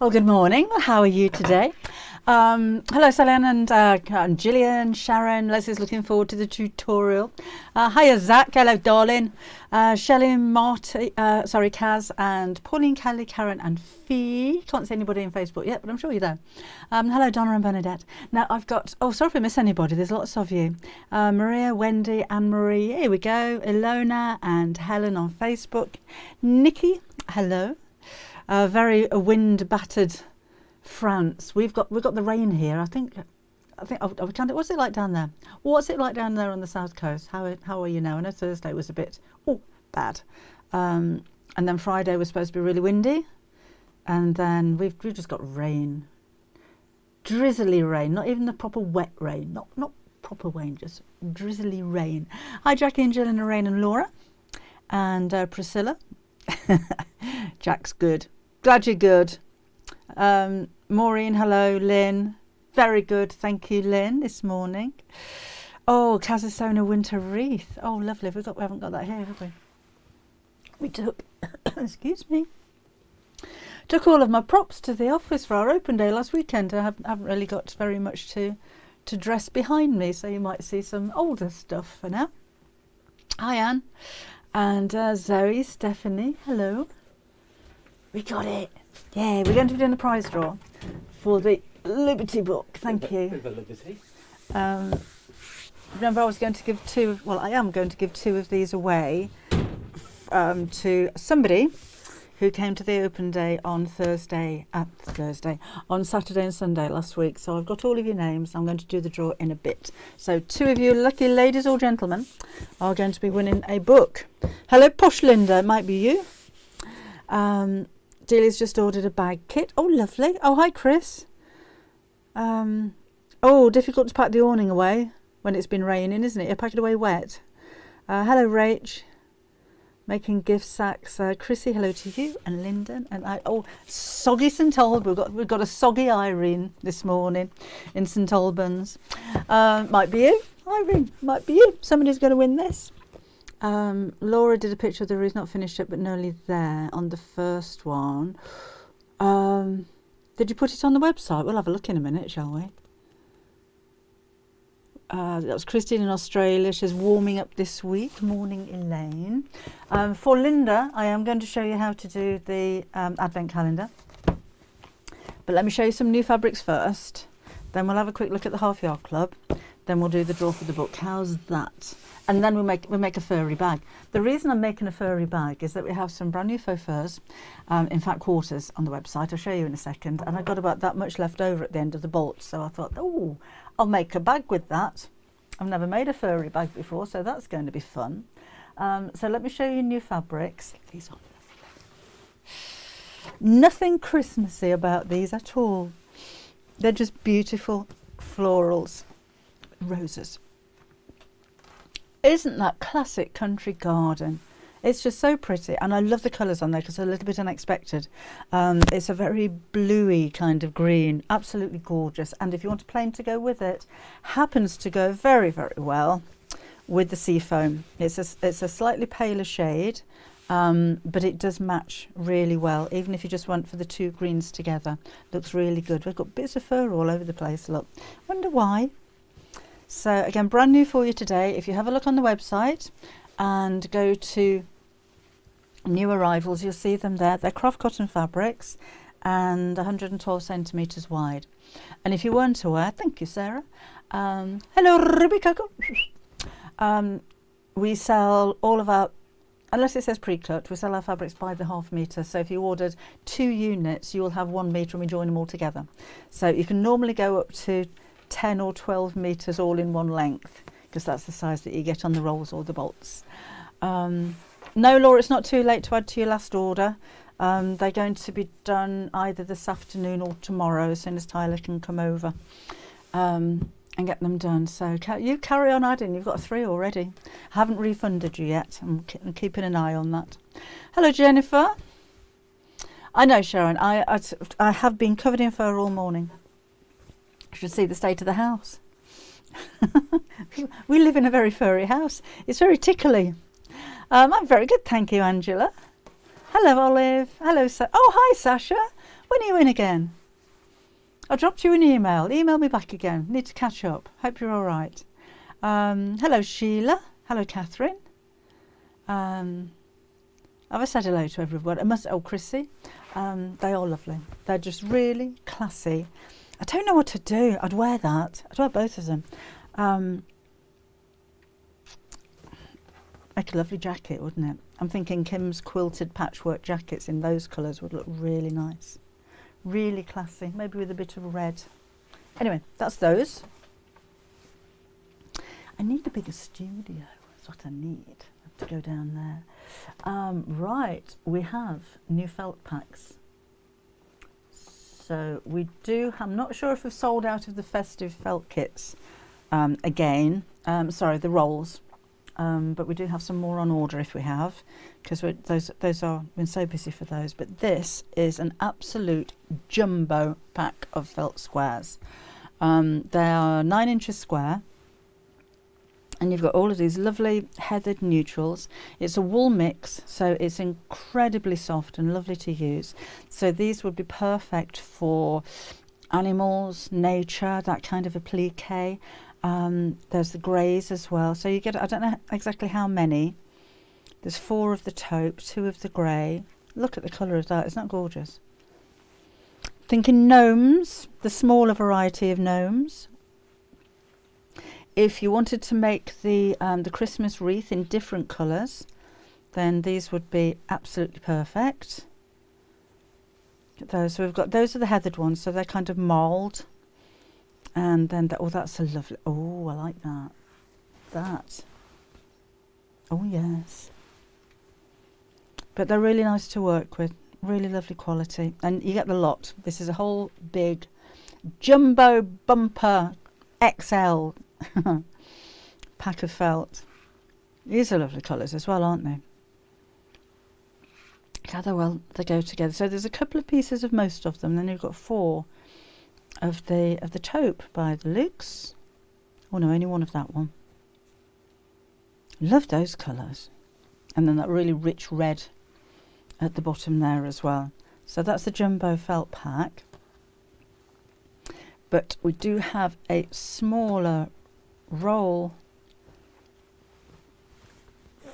Well, good morning. How are you today? Hello, Sally-Ann and Gillian, Sharon. Leslie's looking forward to the tutorial. Hiya, Zach. Hello, darling. Shelley, Marty, Kaz, and Pauline, Kelly, Karen, and Fee. Can't see anybody in Facebook yet, but I'm sure you're there. Hello, Donna and Bernadette. Now, I've got, sorry if I miss anybody. There's lots of you. Maria, Wendy, Anne-Marie. Here we go. Ilona and Helen on Facebook. Nikki, hello. Very wind-battered France. We've got the rain here. I think. What's it like down there? What's it like down there on the south coast? How are you now? I know Thursday was a bit bad, and then Friday was supposed to be really windy, and then we've just got rain, drizzly rain. Not even the proper wet rain. Not proper rain, just drizzly rain. Hi, Jackie and Jill and Lorraine and Laura, and Priscilla. Jack's good. Glad you're good. Maureen, hello. Lynn, very good. Thank you, Lynn, this morning. Oh, Casasona winter wreath. Oh, lovely. We haven't got that here, have we? We took, excuse me, took all of my props to the office for our open day last weekend. I haven't really got very much to dress behind me, so you might see some older stuff for now. Hi, Anne. And Zoe, Stephanie, hello. We got it. Yeah, we're going to be doing the prize draw for the Liberty book. Thank you. Liberty. Remember, I was going to give I am going to give two of these away to somebody who came to the open day on Saturday and Sunday last week. So I've got all of your names. I'm going to do the draw in a bit. So two of you lucky ladies or gentlemen are going to be winning a book. Hello, Posh Linda. It might be you. Dealey's just ordered a bag kit. Oh, lovely. Oh, hi, Chris. Difficult to pack the awning away when it's been raining, isn't it? You pack it away wet. Hello, Rach. Making gift sacks. Chrissy, hello to you. And Lyndon. And soggy St Albans. We've got a soggy Irene this morning in St Albans. Might be you, Irene. Might be you. Somebody's going to win this. Laura did a picture of the roof, not finished yet, but nearly there on the first one. Did you put it on the website? We'll have a look in a minute, shall we? That was Christine in Australia. She's warming up this week. Morning, Elaine. For Linda, I am going to show you how to do the advent calendar. But let me show you some new fabrics first. Then we'll have a quick look at the Half Yard Club. Then we'll do the draw for the book. How's that? And then we'll make a furry bag. The reason I'm making a furry bag is that we have some brand new faux furs, in fact quarters, on the website. I'll show you in a second. And I got about that much left over at the end of the bolt. So I thought, I'll make a bag with that. I've never made a furry bag before, so that's going to be fun. So let me show you new fabrics. These are lovely. Nothing Christmassy about these at all. They're just beautiful florals. Roses. Isn't that classic country garden? It's just so pretty, and I love the colours on there because they're a little bit unexpected. It's a very bluey kind of green, absolutely gorgeous. And if you want a plain to go with it, happens to go very, very well with the seafoam. It's a slightly paler shade, but it does match really well, even if you just went for the two greens together. Looks really good. We've got bits of fur all over the place. Look, wonder why. So again, brand new for you today. If you have a look on the website and go to new arrivals, you'll see them there. They're craft cotton fabrics and 112 centimetres wide. And if you weren't aware, thank you, Sarah. Hello, Rebecca. We sell all of our, unless it says pre-cut, we sell our fabrics by the half metre. So if you ordered 2 units, you will have 1 metre and we join them all together. So you can normally go up to 10 or 12 metres all in one length, because that's the size that you get on the rolls or the bolts. No, Laura, it's not too late to add to your last order. They're going to be done either this afternoon or tomorrow, as soon as Tyler can come over and get them done. So you carry on adding. You've got 3 already. I haven't refunded you yet. I'm keeping an eye on that. Hello, Jennifer. I know, Sharon. I have been covered in fur all morning. You should see the state of the house. We live in a very furry house. It's very tickly. I'm very good, thank you, Angela. Hello, Olive. Hello, oh, hi, Sasha. When are you in again? I dropped you an email. Email me back again. Need to catch up. Hope you're all right. Hello, Sheila. Hello, Catherine. Have I said hello to everyone? Oh, Chrissy. They are lovely. They're just really classy. I don't know what to do. I'd wear that. I'd wear both of them. Make a lovely jacket, wouldn't it? I'm thinking Kim's quilted patchwork jackets in those colours would look really nice. Really classy. Maybe with a bit of red. Anyway, that's those. I need a bigger studio. That's what I need. I have to go down there. Right, we have new felt packs. So we do, I'm not sure if we've sold out of the festive felt kits again. Sorry, the rolls. But we do have some more on order if we have, because those are been so busy for those. But this is an absolute jumbo pack of felt squares. They are 9 inches square, and you've got all of these lovely heathered neutrals. It's a wool mix, so it's incredibly soft and lovely to use. So these would be perfect for animals, nature, that kind of applique. There's the greys as well. So you get, I don't know exactly how many. There's 4 of the taupe, 2 of the grey. Look at the colour of that. Isn't that gorgeous? Thinking gnomes, the smaller variety of gnomes. If you wanted to make the Christmas wreath in different colours, then these would be absolutely perfect. Look at those. So we've got, those are the heathered ones, so they're kind of mould. And then, oh, that's a lovely, oh, I like that. That. Oh, yes. But they're really nice to work with. Really lovely quality. And you get the lot. This is a whole big jumbo bumper XL pack of felt. These are lovely colours as well, aren't they? How well they go together. So there's a couple of pieces of most of them. Then you've got 4 of the taupe by the looks. Oh no, only one of that one. Love those colours. And then that really rich red at the bottom there as well. So that's the jumbo felt pack. But we do have a smaller roll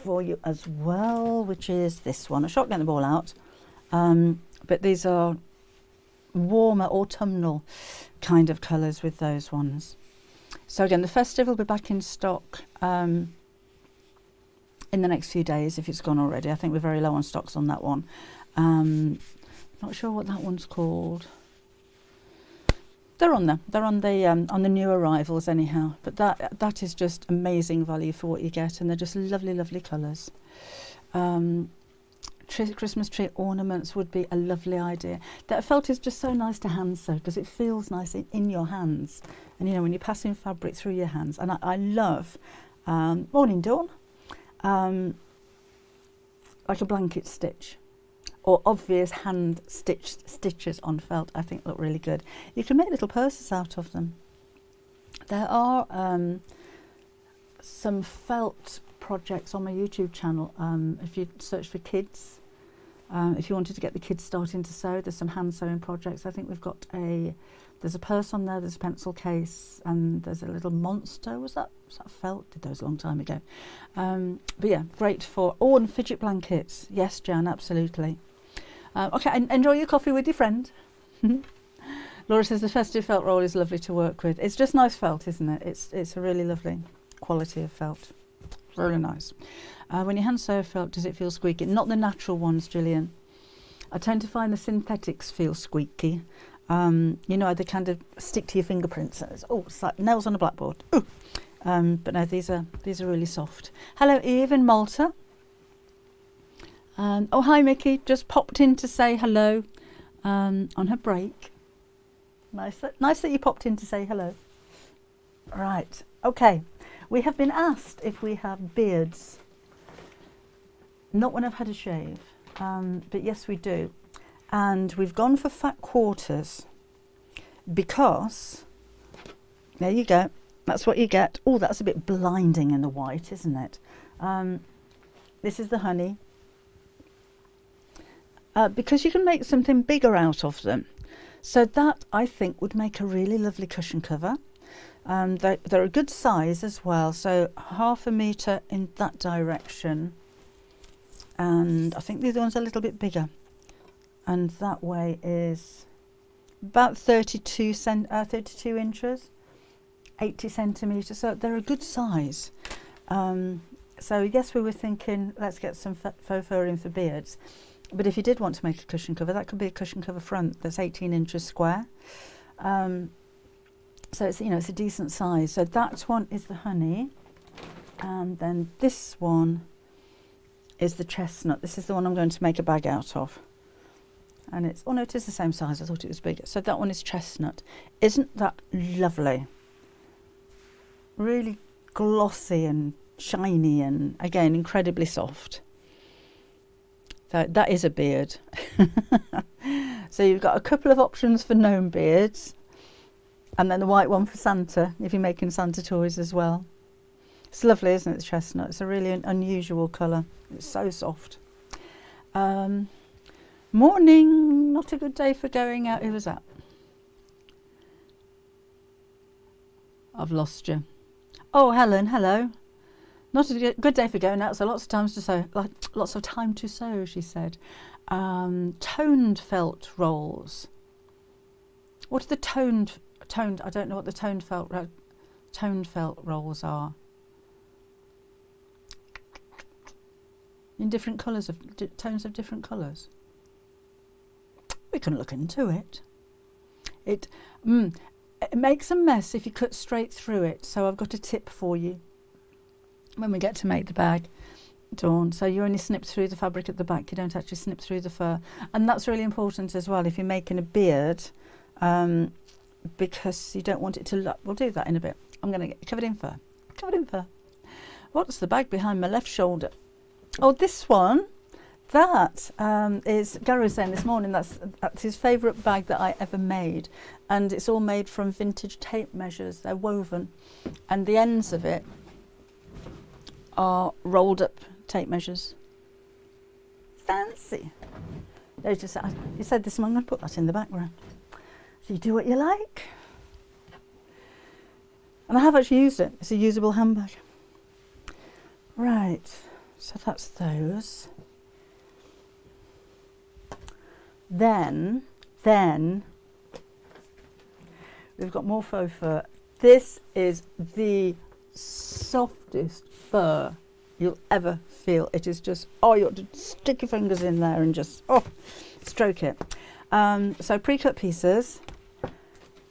for you as well, which is this one. I shan't get the ball out. But these are warmer autumnal kind of colours with those ones. So again, the festive will be back in stock in the next few days if it's gone already. I think we're very low on stocks on that one. Not sure what that one's called. They're on there. They're on the new arrivals anyhow. But that is just amazing value for what you get, and they're just lovely, lovely colours. Christmas tree ornaments would be a lovely idea. That felt is just so nice to hand sew because it feels nice in your hands, and you know when you're passing fabric through your hands. And I love Morning Dawn, like a blanket stitch or obvious hand stitches on felt. I think look really good. You can make little purses out of them. There are some felt projects on my YouTube channel. If you search for kids, if you wanted to get the kids starting to sew, there's some hand sewing projects. I think we've got there's a purse on there, there's a pencil case, and there's a little monster. Was that felt? Did those a long time ago. But yeah, great for, and fidget blankets. Yes, Jan, absolutely. Okay, and enjoy your coffee with your friend. Laura says the festive felt roll is lovely to work with. It's just nice felt, isn't it? It's a really lovely quality of felt. Really nice. When you hand sew felt, does it feel squeaky? Not the natural ones, Gillian. I tend to find the synthetics feel squeaky. You know, they kind of stick to your fingerprints. It's like nails on a blackboard. But no, these are really soft. Hello, Eve in Malta. Oh, hi, Mickey. Just popped in to say hello on her break. Nice that you popped in to say hello. Right. Okay. We have been asked if we have beards. Not when I've had a shave, but yes, we do. And we've gone for fat quarters because, there you go, that's what you get. Oh, that's a bit blinding in the white, isn't it? This is the honey. because you can make something bigger out of them. So that, I think, would make a really lovely cushion cover. They're a good size as well, so 1/2 metre in that direction, and I think the other one's a little bit bigger, and that way is about 32 inches, 80 centimetres, so they're a good size. So yes, we were thinking let's get some faux fur in for beards, but if you did want to make a cushion cover, that could be a cushion cover front that's 18 inches square. So it's, you know, it's a decent size. So that one is the honey, and then this one is the chestnut. This is the one I'm going to make a bag out of, and it's, oh no, it is the same size. I thought it was bigger. So that one is chestnut. Isn't that lovely? Really glossy and shiny, and again incredibly soft. So that is a beard. So you've got a couple of options for gnome beards, and then the white one for Santa, if you're making Santa toys as well. It's lovely, isn't it, the chestnut? It's a really unusual colour. It's so soft. Morning, not a good day for going out. Who was that? I've lost you. Oh, Helen, hello. Not a good day for going out, so lots of times to sew, like lots of time to sew, she said. Toned felt rolls. What are the toned? I don't know what the toned felt rolls are. In different colours, tones of different colours. We can look into it. It makes a mess if you cut straight through it. So I've got a tip for you when we get to make the bag, Dawn. So you only snip through the fabric at the back. You don't actually snip through the fur, and that's really important as well if you're making a beard. Because you don't want it to look. We'll do that in a bit. I'm going to get covered in fur. Covered in fur. What's the bag behind my left shoulder? Oh, this one. That is, Gary was saying this morning, that's his favourite bag that I ever made. And it's all made from vintage tape measures. They're woven. And the ends of it are rolled up tape measures. Fancy. They just, you said this morning, I'm going to put that in the background. So you do what you like. And I have actually used it. It's a usable handbag. Right, so that's those. Then we've got more faux fur. This is the softest fur you'll ever feel. It is just, oh, you ought to stick your fingers in there and just, oh, stroke it. So pre-cut pieces.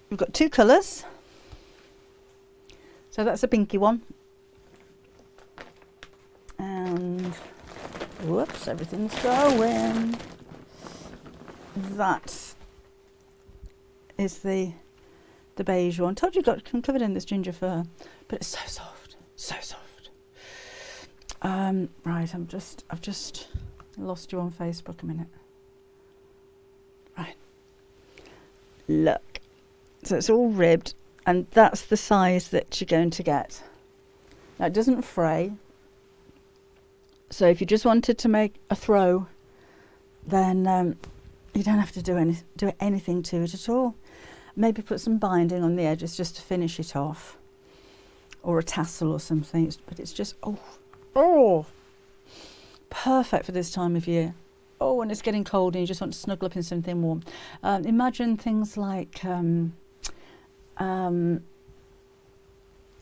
We've got 2 colours. So that's a pinky one. And whoops, everything's going. That is the beige one. Told you got covered in this ginger fur, but it's so soft, so soft. Right, I've just lost you on Facebook a minute. Right, look. So it's all ribbed, and that's the size that you're going to get. Now it doesn't fray. So if you just wanted to make a throw, then you don't have to do anything to it at all. Maybe put some binding on the edges just to finish it off, or a tassel or something. But it's just, oh, perfect for this time of year. Oh, when it's getting cold and you just want to snuggle up in something warm. Imagine things like a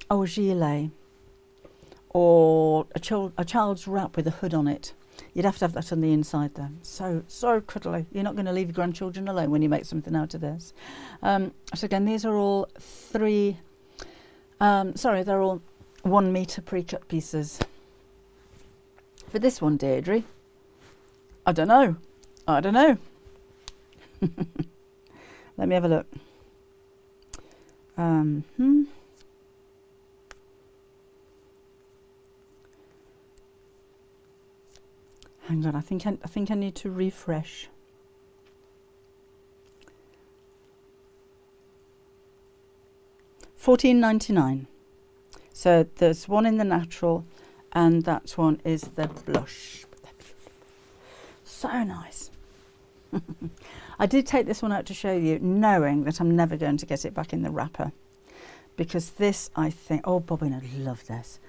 gilet, or a child's wrap with a hood on it. You'd have to have that on the inside though. So cuddly. You're not going to leave your grandchildren alone when you make something out of this. So again, these are all they're all 1 metre pre-cut pieces. For this one, Deirdre, I don't know. Let me have a look. Hang on, I think I need to refresh. $14.99. So there's one in the natural, and that one is the blush. So nice. I did take this one out to show you, knowing that I'm never going to get it back in the wrapper, because this, I think, oh, Bobbin would love this,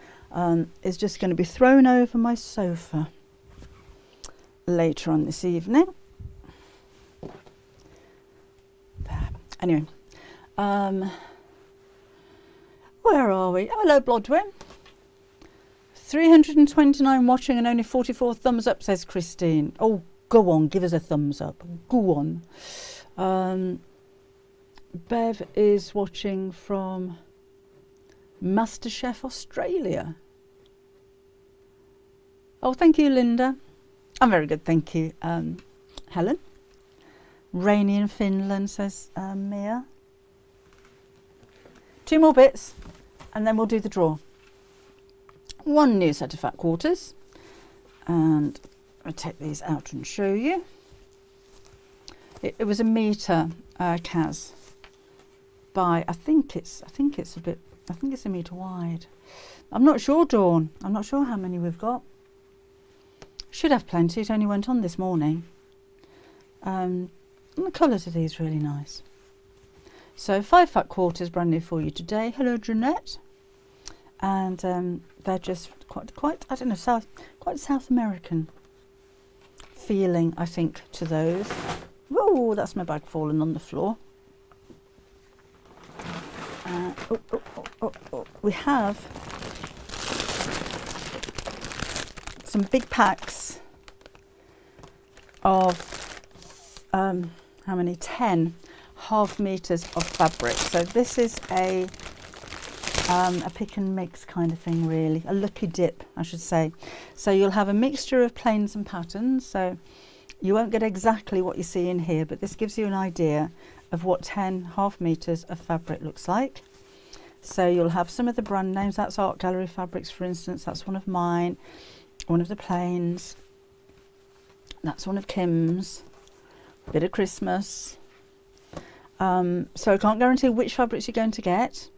is just going to be thrown over my sofa later on this evening. There. Anyway, where are we? Hello, Blodwin. 329 watching and only 44 thumbs up, says Christine. Oh, go on, give us a thumbs up. Go on. Bev is watching from MasterChef Australia. Oh, thank you, Linda. I'm very good, thank you. Helen. Rainy in Finland, says Mia. 2 more bits and then we'll do the draw. 1 new set of fat quarters, and I'll take these out and show you. It was a metre, Kaz, by I think it's a metre wide. I'm not sure, Dawn. I'm not sure how many we've got. Should have plenty. It only went on this morning. And the colours of these really nice. So 5 fat quarters, brand new for you today. Hello, Jeanette. And they're just quite I don't know, quite South American feeling, I think, to those. Whoa, that's my bag falling on the floor. We have some big packs of how many? 10 half meters of fabric. So this is a pick and mix kind of thing, really, a lucky dip, I should say. So you'll have a mixture of plains and patterns, so you won't get exactly what you see in here, but this gives you an idea of what 10 half meters of fabric looks like. So you'll have some of the brand names. That's Art Gallery Fabrics, for instance. That's one of mine, one of the plains. That's one of Kim's. Bit of Christmas. So I can't guarantee which fabrics you're going to get.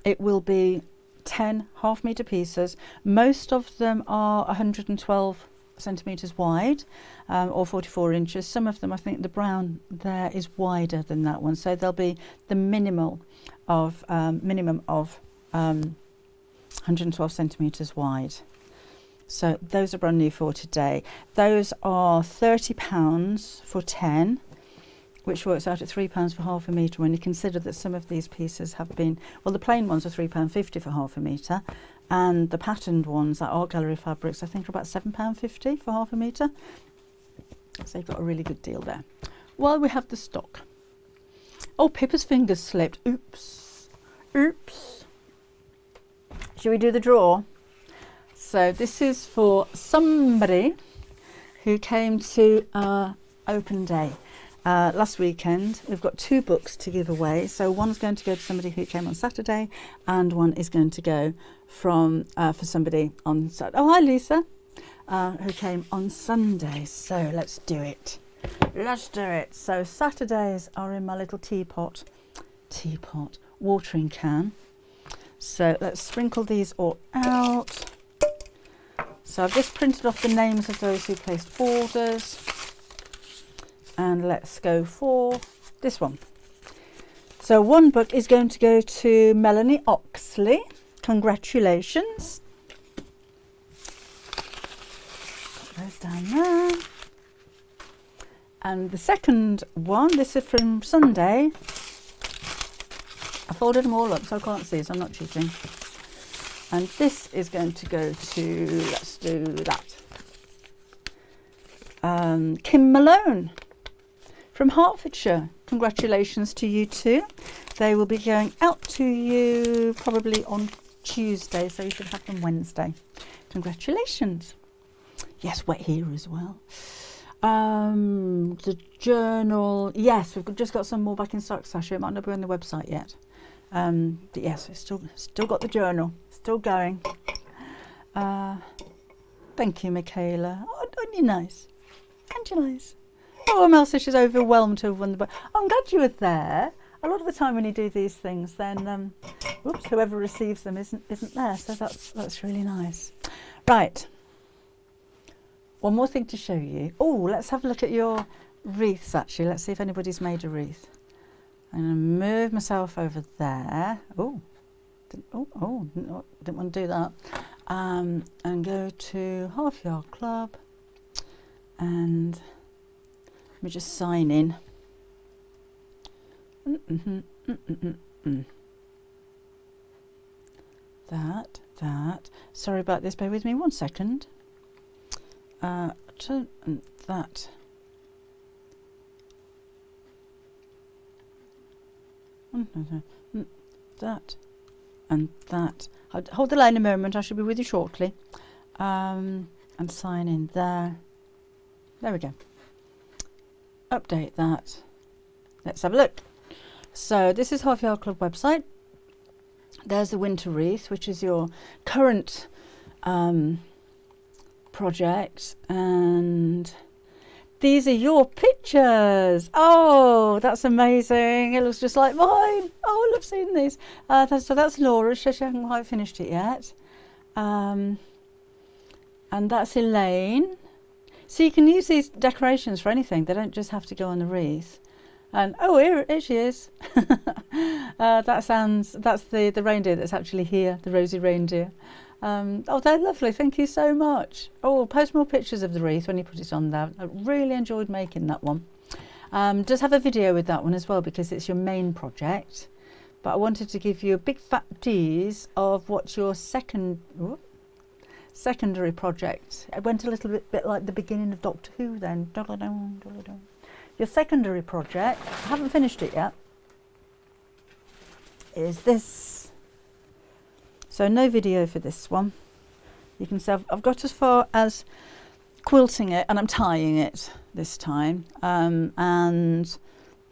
It will be 10 half metre pieces. Most of them are 112 centimetres wide, or 44 inches. Some of them, I think the brown there is wider than that one. So there'll be the minimum of 112 centimetres wide. So those are brand new for today. Those are £30 for 10. Which works out at £3 for half a metre when you consider that some of these pieces have been, well, the plain ones are £3.50 for half a metre, and the patterned ones at Art Gallery Fabrics I think are about £7.50 for half a metre. So you've got a really good deal there. While we have the stock. Oh, Pippa's fingers slipped. Oops. Oops. Shall we do the draw? So this is for somebody who came to our open day. Last weekend. We've got 2 books to give away. So one's going to go to somebody who came on Saturday, and one is going to go for somebody on Saturday. Oh, hi Lisa, who came on Sunday. So let's do it. Let's do it. So Saturdays are in my little teapot watering can. So let's sprinkle these all out. So I've just printed off the names of those who placed orders. And let's go for this one. So one book is going to go to Melanie Oxley. Congratulations. Put those down there. And the second one, this is from Sunday. I folded them all up so I can't see, so I'm not cheating. And this is going to go to, let's do that. Kim Malone. From Hertfordshire. Congratulations to you too. They will be going out to you probably on Tuesday, so you should have them Wednesday. Congratulations. Yes, wet here as well. The journal, yes, we've just got some more back in stock, Sasha. It might not be on the website yet. But yes, we've still got the journal, still going. Thank you, Michaela. Oh, aren't you nice? Aren't you nice? Oh, Mel says she's overwhelmed to have won the book. Oh, I'm glad you were there. A lot of the time when you do these things, then whoever receives them isn't there. So that's really nice. Right. One more thing to show you. Oh, let's have a look at your wreaths actually. Let's see if anybody's made a wreath. I'm going to move myself over there. Oh, didn't want to do that. And go to Half Yard Club, and let me just sign in. That. Sorry about this. Bear with me 1 second. That. That and that. Hold the line a moment. I shall be with you shortly. And sign in there. There we go. Update that. Let's have a look. So this is Half Yard Club website. There's the winter wreath, which is your current project, and these are your pictures. Oh, that's amazing. It looks just like mine. Oh, I love seeing these. So that's Laura. She hasn't quite finished it yet. And that's Elaine. So you can use these decorations for anything. They don't just have to go on the wreath. And oh, here she is. That's the reindeer that's actually here, the rosy reindeer. Oh, they're lovely. Thank you so much. Oh, post more pictures of the wreath when you put it on there. I really enjoyed making that one. Does have a video with that one as well, because it's your main project. But I wanted to give you a big fat tease of what your secondary project. It went a little bit like the beginning of Doctor Who then. Your secondary project, I haven't finished it yet, is this. So no video for this one. You can see I've got as far as quilting it, and I'm tying it this time. And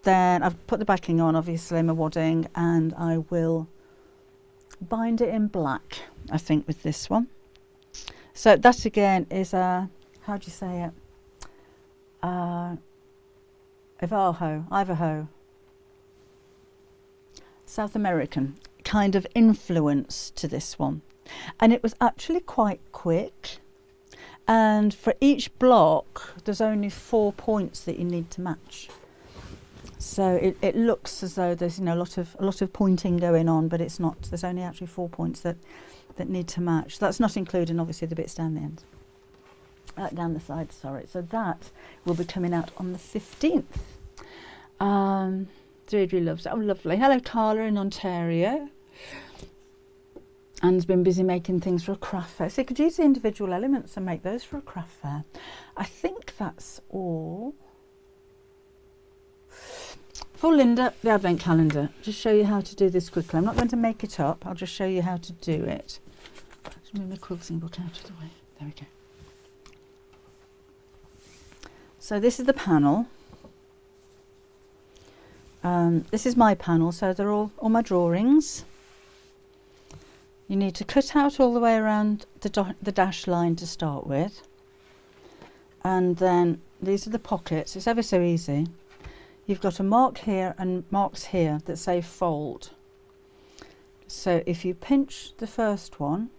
then I've put the backing on, obviously, my wadding, and I will bind it in black, I think, with this one. So that again is a, how do you say it? Ivanhoe, South American kind of influence to this one, and it was actually quite quick. And for each block, there's only 4 points that you need to match. So it looks as though there's a lot of pointing going on, but it's not. There's only actually 4 points that need to match. That's not including obviously the bits down the end. Down the side, sorry. So that will be coming out on the 15th. Deirdre loves it. Oh, lovely. Hello, Carla in Ontario. Anne's been busy making things for a craft fair. So you could use the individual elements and make those for a craft fair. I think that's all. For Linda, the advent calendar. Just show you how to do this quickly. I'm not going to make it up. I'll just show you how to do it. Let's move my quilting book out of the way. There we go. So this is the panel. This is my panel, so they're all my drawings. You need to cut out all the way around the dash line to start with. And then these are the pockets. It's ever so easy. You've got a mark here and marks here that say fold. So if you pinch the first one,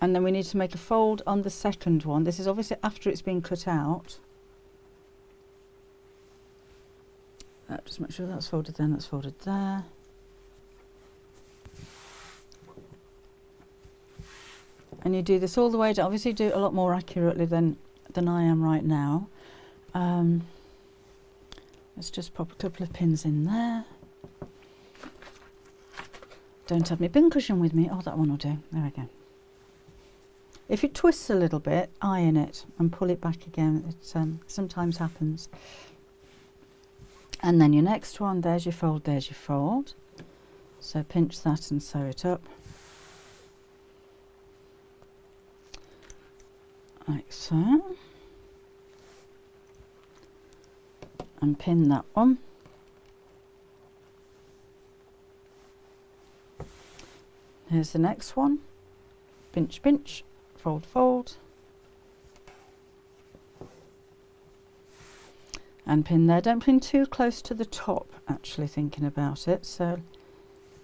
and then we need to make a fold on the second one. This is obviously after it's been cut out. Just make sure that's folded then, that's folded there. And you do this all the way down. Obviously do it a lot more accurately than I am right now. Let's just pop a couple of pins in there. Don't have my pin cushion with me. Oh, that one will do. There we go. If it twists a little bit, iron it and pull it back again. It sometimes happens. And then your next one, there's your fold, there's your fold. So pinch that and sew it up. Like so. And pin that one. Here's the next one. Pinch, pinch. Fold, fold, and pin there. Don't pin too close to the top, actually, thinking about it. So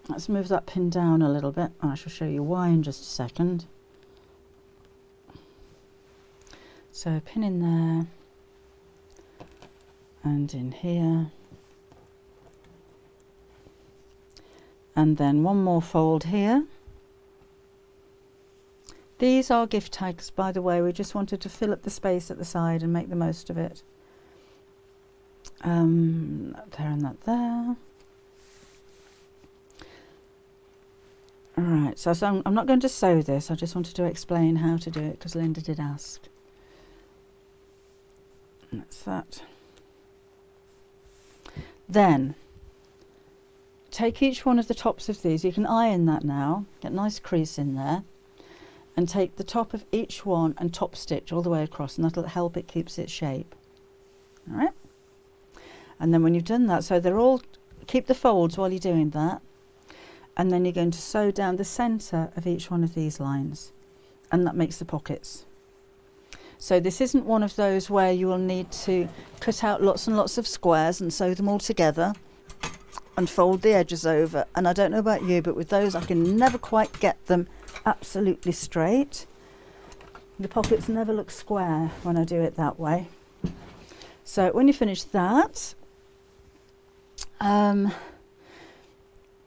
let's move that pin down a little bit. I shall show you why in just a second. So pin in there, and in here. And then one more fold here. These are gift tags, by the way. We just wanted to fill up the space at the side and make the most of it. There and that there. Alright, so I'm not going to sew this. I just wanted to explain how to do it because Linda did ask. And that's that. Then take each one of the tops of these. You can iron that now, get a nice crease in there, and take the top of each one and top stitch all the way across, and that'll help it keeps its shape. All right, and then when you've done that, so they're all, keep the folds while you're doing that, and then you're going to sew down the center of each one of these lines, and that makes the pockets. So this isn't one of those where you will need to cut out lots and lots of squares and sew them all together and fold the edges over. And I don't know about you, but with those I can never quite get them absolutely straight. The pockets never look square when I do it that way. So when you finish that,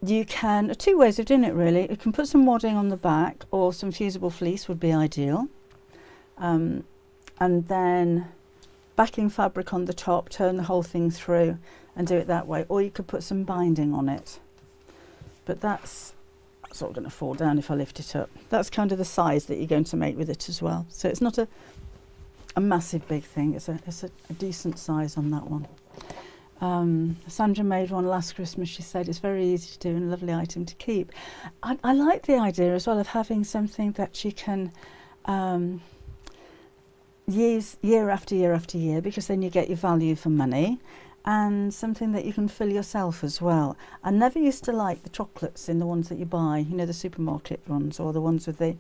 you can, two ways of doing it really. You can put some wadding on the back, or some fusible fleece would be ideal. And then backing fabric on the top, turn the whole thing through and do it that way, or you could put some binding on it, but that's all going to fall down if I lift it up. That's kind of the size that you're going to make with it as well, so it's not a massive big thing. It's a decent size on that one. Sandra made one last Christmas. She said it's very easy to do and a lovely item to keep. I like the idea as well of having something that you can use year after year after year, because then you get your value for money, and something that you can fill yourself as well. I never used to like the chocolates in the ones that you buy, you know, the supermarket ones, or the ones with the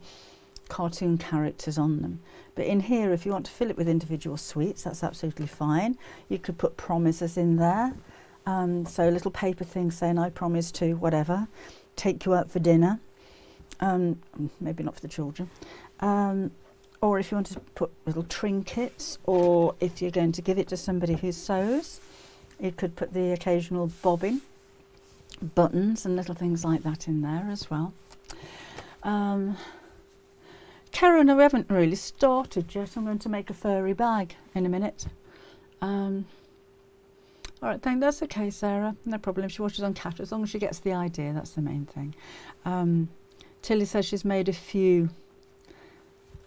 cartoon characters on them. But in here, if you want to fill it with individual sweets, that's absolutely fine. You could put promises in there, so little paper things saying I promise to whatever, take you out for dinner, maybe not for the children, or if you want to put little trinkets, or if you're going to give it to somebody who sews, you could put the occasional bobbin, buttons and little things like that in there as well. Karen, we haven't really started yet. I'm going to make a furry bag in a minute. All right, that's okay, Sarah. No problem. She watches on Cat, as long as she gets the idea, that's the main thing. Tilly says she's made a few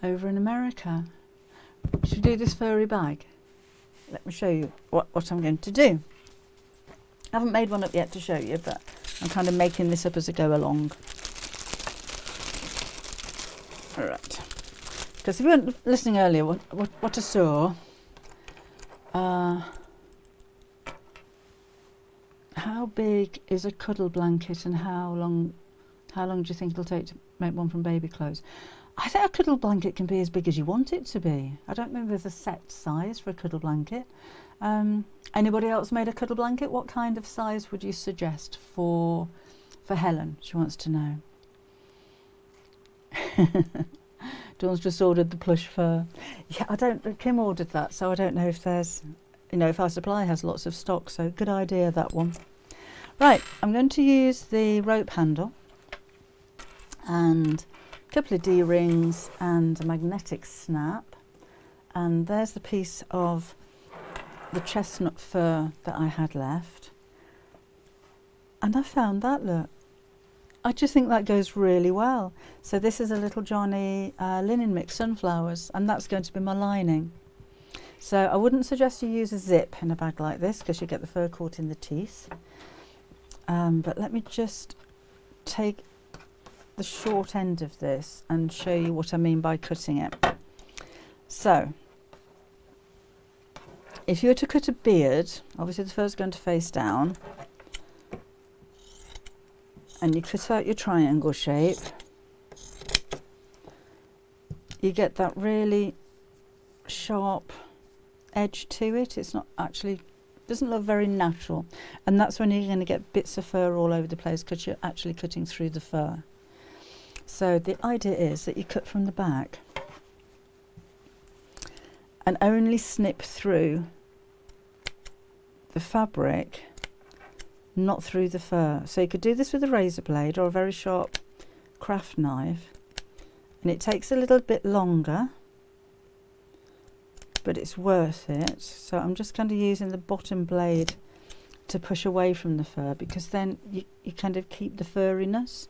over in America. Should we do this furry bag? Let me show you what I'm going to do. I haven't made one up yet to show you, but I'm kind of making this up as I go along. All right. Because if you weren't listening earlier, what I saw, how big is a cuddle blanket, and how long do you think it'll take to make one from baby clothes? I think a cuddle blanket can be as big as you want it to be. I don't know if there's a set size for a cuddle blanket. Anybody else made a cuddle blanket? What kind of size would you suggest for Helen? She wants to know. Dawn's just ordered the plush fur. Yeah, Kim ordered that, so I don't know if there's, if our supply has lots of stock, so good idea, that one. Right, I'm going to use the rope handle and a couple of D-rings and a magnetic snap, and there's the piece of the chestnut fur that I had left, and I found that, look, I just think that goes really well. So this is a little Johnny linen mix sunflowers, and that's going to be my lining. So I wouldn't suggest you use a zip in a bag like this, because you get the fur caught in the teeth, but let me just take the short end of this and show you what I mean by cutting it. So if you were to cut a beard, obviously the fur's going to face down, and you cut out your triangle shape, you get that really sharp edge to it. It's not actually, doesn't look very natural, and that's when you're going to get bits of fur all over the place, because you're actually cutting through the fur. So the idea is that you cut from the back and only snip through the fabric not through the fur. So you could do this with a razor blade or a very sharp craft knife, and it takes a little bit longer, but it's worth it. So I'm just kind of using the bottom blade to push away from the fur, because then you kind of keep the furriness.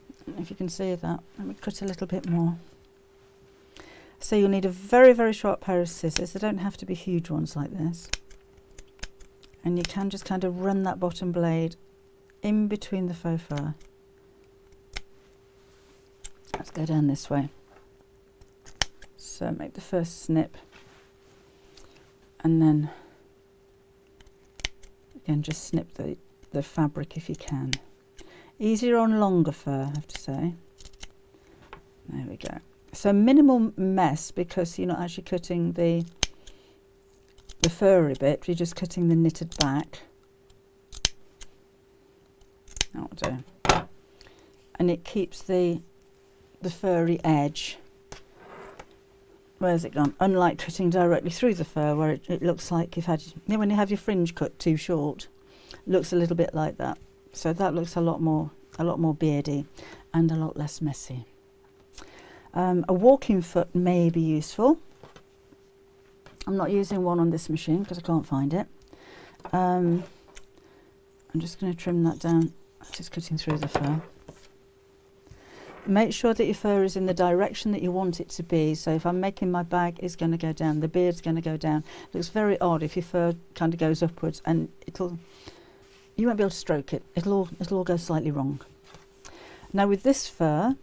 I don't know if you can see that. Let me cut a little bit more. So you'll need a very, very sharp pair of scissors. They don't have to be huge ones like this. And you can just kind of run that bottom blade in between the faux fur. Let's go down this way. So make the first snip, and then again just snip the fabric if you can. Easier on longer fur, I have to say. There we go. So minimal mess, because you're not actually cutting the furry bit, you're just cutting the knitted back. That'll do. And it keeps the furry edge. Where's it gone? Unlike cutting directly through the fur, where it looks like you've had, you know, when you have your fringe cut too short, it looks a little bit like that. So that looks a lot more beardy and a lot less messy. A walking foot may be useful. I'm not using one on this machine because I can't find it. I'm just going to trim that down. Just cutting through the fur. Make sure that your fur is in the direction that you want it to be. So if I'm making my bag, it's going to go down, the beard's going to go down. It looks very odd if your fur kind of goes upwards, and you won't be able to stroke it. It'll all go slightly wrong. Now with this fur,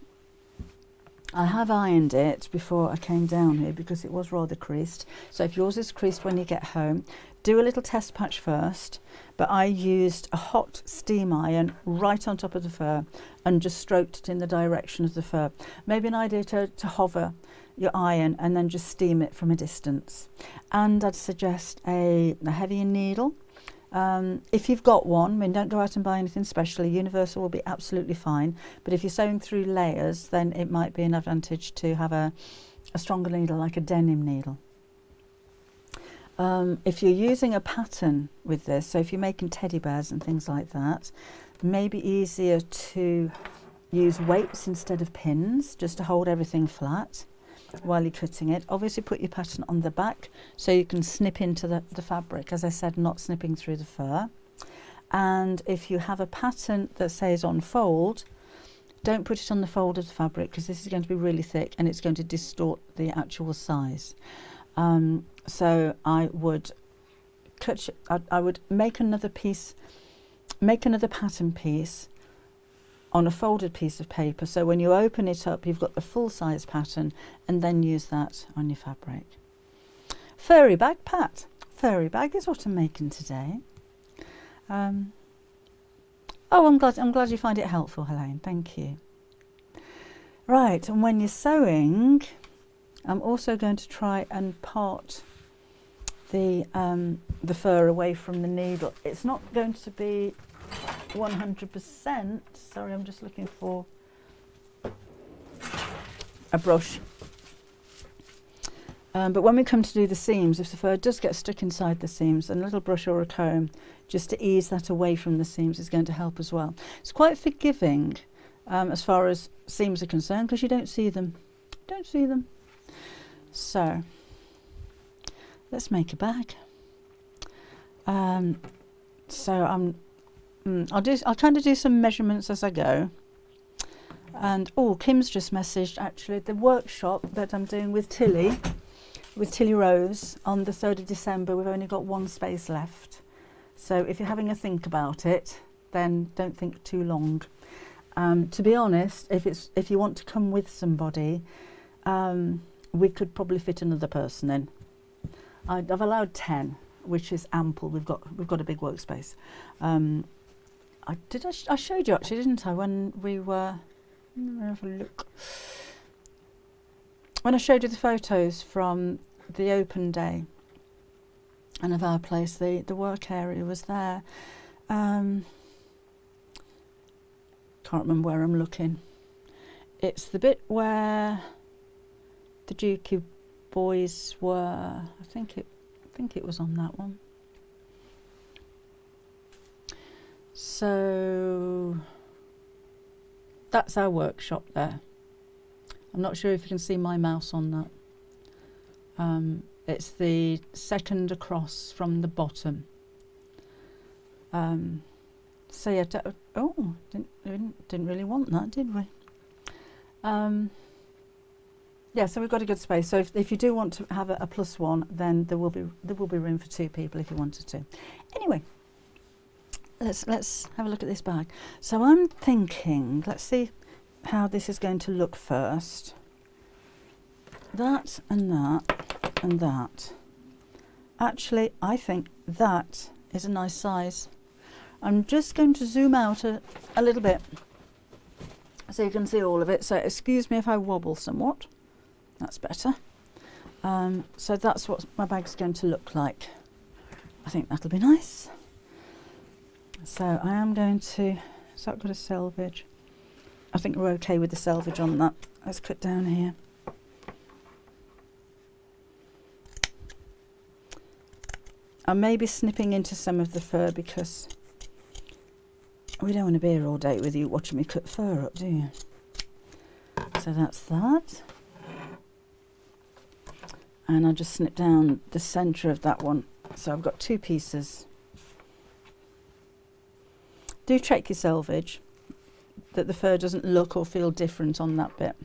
I have ironed it before I came down here because it was rather creased. So if yours is creased when you get home, do a little test patch first. But I used a hot steam iron right on top of the fur and just stroked it in the direction of the fur. Maybe an idea to hover your iron and then just steam it from a distance. And I'd suggest a heavier needle. If you've got one, I mean, don't go out and buy anything special. A universal will be absolutely fine. But if you're sewing through layers, then it might be an advantage to have a stronger needle, like a denim needle. If you're using a pattern with this, so if you're making teddy bears and things like that, it may be easier to use weights instead of pins, just to hold everything flat while you're cutting it. Obviously put your pattern on the back so you can snip into the fabric, as I said, not snipping through the fur. And if you have a pattern that says on fold, don't put it on the fold of the fabric, because this is going to be really thick and it's going to distort the actual size. So I would I would make another piece, make another pattern piece on a folded piece of paper, so when you open it up you've got the full size pattern, and then use that on your fabric. Furry bag, Pat. Furry bag is what I'm making today. Oh, I'm glad you find it helpful, Helene. Thank you. Right, and when you're sewing, I'm also going to try and part the fur away from the needle. It's not going to be 100%. Sorry, I'm just looking for a brush. But when we come to do the seams, if the fur does get stuck inside the seams, a little brush or a comb just to ease that away from the seams is going to help as well. It's quite forgiving as far as seams are concerned, because you don't see them. Don't see them. So let's make a bag. So I'll kind of do some measurements as I go. And oh, Kim's just messaged actually the workshop that I'm doing with Tilly Rose on the 3rd of December. We've only got one space left. So if you're having a think about it, then don't think too long. To be honest, if you want to come with somebody, we could probably fit another person in. I've allowed 10, which is ample. We've got a big workspace. I showed you actually, didn't I, when we were, let me have a look. When I showed you the photos from the open day and of our place, the work area was there. Can't remember where I'm looking. It's the bit where the Dukey boys were. I think it was on that one. So that's our workshop there. I'm not sure if you can see my mouse on that. It's the second across from the bottom. So yeah, oh, didn't really want that, did we? Yeah, so we've got a good space. So if you do want to have a +1, then there will be room for 2 people if you wanted to. Anyway, let's have a look at this bag. So I'm thinking, let's see how this is going to look first. That and that and that. Actually, I think that is a nice size. I'm just going to zoom out a little bit so you can see all of it. So excuse me if I wobble somewhat. That's better. So that's what my bag's going to look like. I think that'll be nice. So I am going to, has that got a selvage? I think we're okay with the selvage on that. Let's click down here. I may be snipping into some of the fur because we don't want to be here all day with you watching me cut fur up, do you? So that's that. And I'll just snip down the centre of that one. So I've got 2 pieces. Do check your selvage, that the fur doesn't look or feel different on that bit.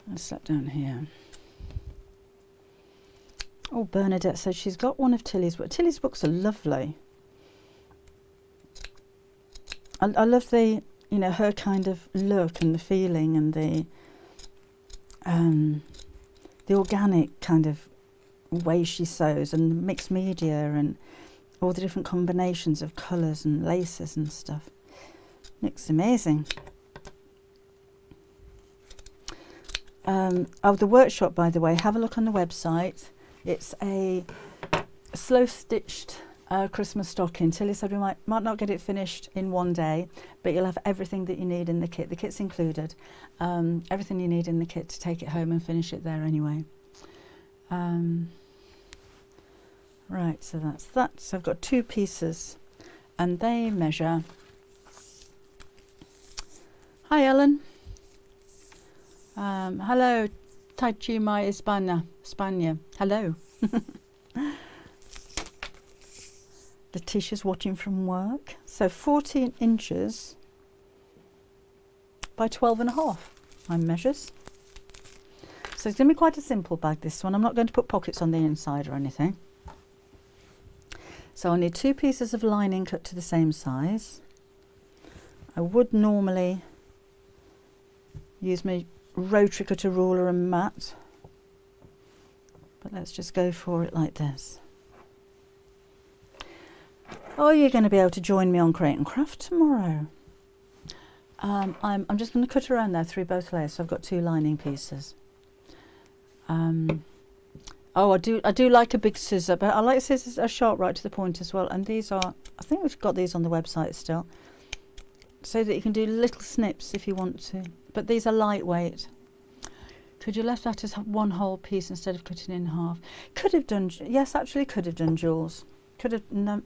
Let's slap down here. Oh, Bernadette says she's got one of Tilly's books. Tilly's books are lovely. I love the, you know, her kind of look and the feeling and the organic kind of way she sews and the mixed media and all the different combinations of colours and laces and stuff. It's amazing. Oh, the workshop, by the way, have a look on the website. It's a slow stitched Christmas stocking. Tilly said we might not get it finished in one day, but you'll have everything that you need in the kit. The kit's included. Everything you need in the kit to take it home and finish it there anyway. Right, so that's that. So I've got 2 pieces and they measure. Hi Ellen. Hello, Tachima España. Hello. Letitia's watching from work. So 14 inches by 12.5, my measures. So it's going to be quite a simple bag, this one. I'm not going to put pockets on the inside or anything. So I need 2 pieces of lining cut to the same size. I would normally use my rotary cutter ruler and mat, but let's just go for it like this. Oh, you're going to be able to join me on Create and Craft tomorrow. I'm just going to cut around there through both layers, so I've got 2 lining pieces. Oh, I do like a big scissor, but I like scissors that are sharp right to the point as well. And these are, I think we've got these on the website still, so that you can do little snips if you want to. But these are lightweight. Could you left that as one whole piece instead of cutting in half? Could have done, yes, actually could have done, Jules. Could have, no,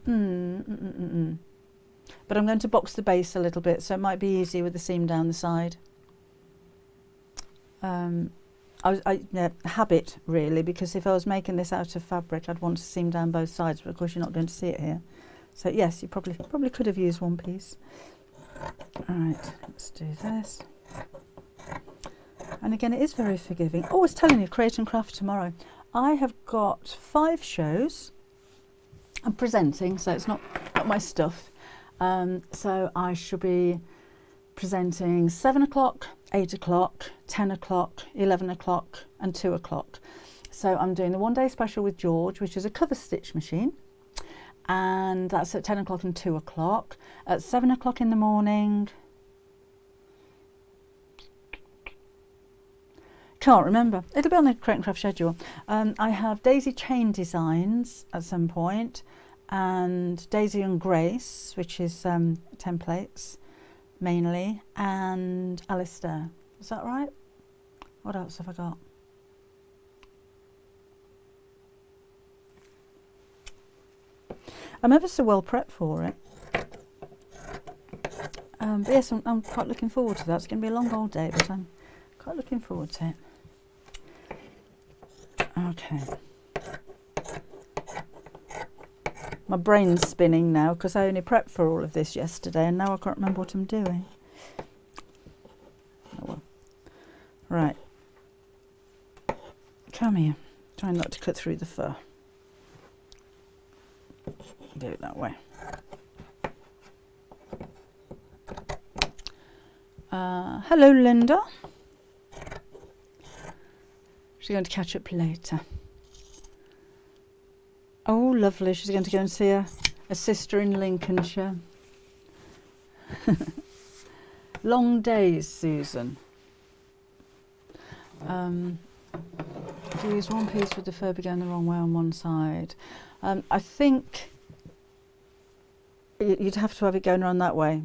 But I'm going to box the base a little bit, so it might be easier with the seam down the side. Habit really, because if I was making this out of fabric, I'd want to seam down both sides, but of course you're not going to see it here. So yes, you probably could have used one piece. All right, let's do this. And again, it is very forgiving. Oh, I was telling you, Create and Craft tomorrow. I have got 5 shows. I'm presenting, so it's not my stuff. So I shall be presenting 7 o'clock, 8 o'clock, 10 o'clock, 11 o'clock and 2 o'clock. So I'm doing the one day special with George, which is a cover stitch machine. And that's at 10 o'clock and 2 o'clock. At 7 o'clock in the morning, can't remember. It'll be on the Create and Craft schedule. I have Daisy Chain Designs at some point, and Daisy and Grace, which is templates mainly, and Alistair. Is that right? What else have I got? I'm ever so well prepped for it. But yes, I'm quite looking forward to that. It's going to be a long old day, but I'm quite looking forward to it. Okay. My brain's spinning now because I only prepped for all of this yesterday and now I can't remember what I'm doing. Oh well. Right. Come here. Try not to cut through the fur. Do it that way. Hello, Linda. She's going to catch up later. Oh, lovely. She's going to go and see a sister in Lincolnshire. Long days, Susan. If you use one piece with the fur going the wrong way on one side. I think you'd have to have it going around that way.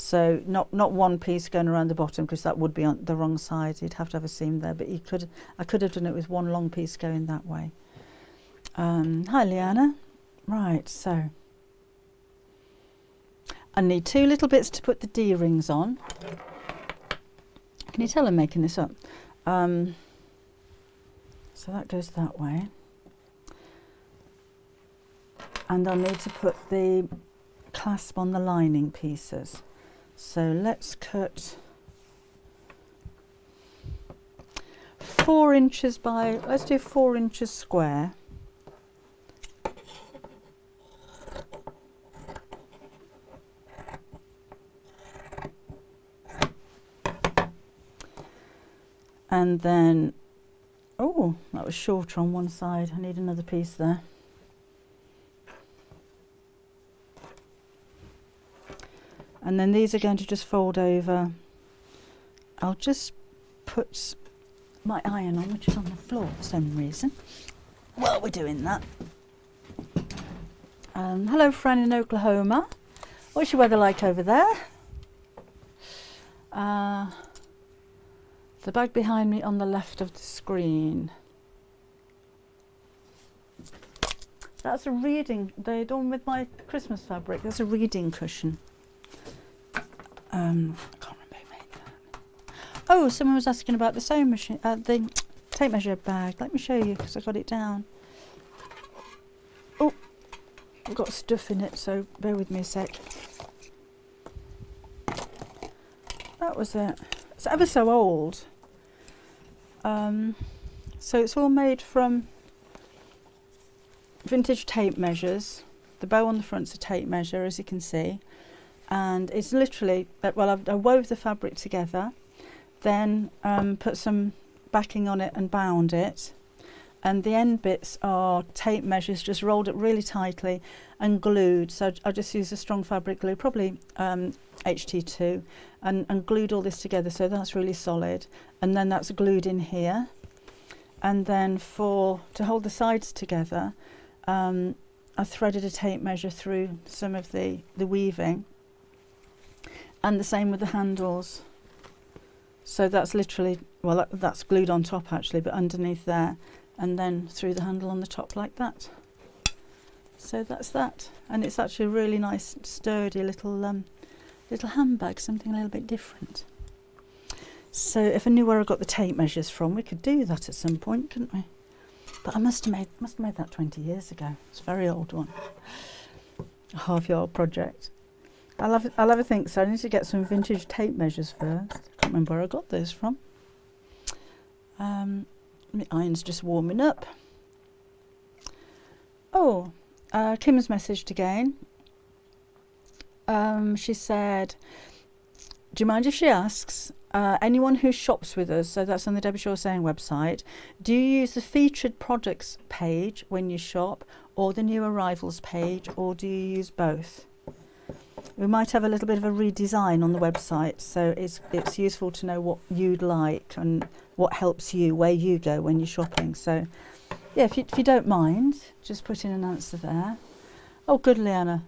So not one piece going around the bottom because that would be on the wrong side. You'd have to have a seam there, but I could have done it with one long piece going that way. Hi Leanna. Right, so I need 2 little bits to put the D rings on. Can you tell I'm making this up? So that goes that way. And I'll need to put the clasp on the lining pieces. So let's cut 4 inches by, let's do 4 inches square. And then, oh, that was shorter on one side. I need another piece there. And then these are going to just fold over. I'll just put my iron on, which is on the floor for some reason. While we're doing that. Hello, Fran in Oklahoma. What's your weather like over there? The bag behind me on the left of the screen. That's a reading. They're done with my Christmas fabric. That's a reading cushion. I can't remember who made that. Oh, someone was asking about the sewing machine, the tape measure bag. Let me show you because I got it down. Oh, I've got stuff in it, so bear with me a sec. That was it. It's ever so old. So it's all made from vintage tape measures. The bow on the front's a tape measure, as you can see. And it's literally, well, I wove the fabric together, then put some backing on it and bound it. And the end bits are tape measures, just rolled up really tightly and glued. So I just used a strong fabric glue, probably HT2, and glued all this together. So that's really solid. And then that's glued in here. And then to hold the sides together, I threaded a tape measure through some of the weaving. And the same with the handles. So that's literally, well, that's glued on top actually, but underneath there. And then through the handle on the top like that. So that's that. And it's actually a really nice, sturdy little handbag, something a little bit different. So if I knew where I got the tape measures from, we could do that at some point, couldn't we? But I must have made that 20 years ago. It's a very old one. A half-year-old project. I'll have a think. So I need to get some vintage tape measures first. I can't remember where I got those from. My iron's just warming up. Oh, Kim's messaged again. She said, do you mind if she asks, anyone who shops with us, so that's on the Debbie Shaw Sewing website, do you use the featured products page when you shop or the new arrivals page, or do you use both? We might have a little bit of a redesign on the website, so it's useful to know what you'd like and what helps you, where you go when you're shopping. So yeah, if you don't mind, just put in an answer there. Oh, good, Leanna.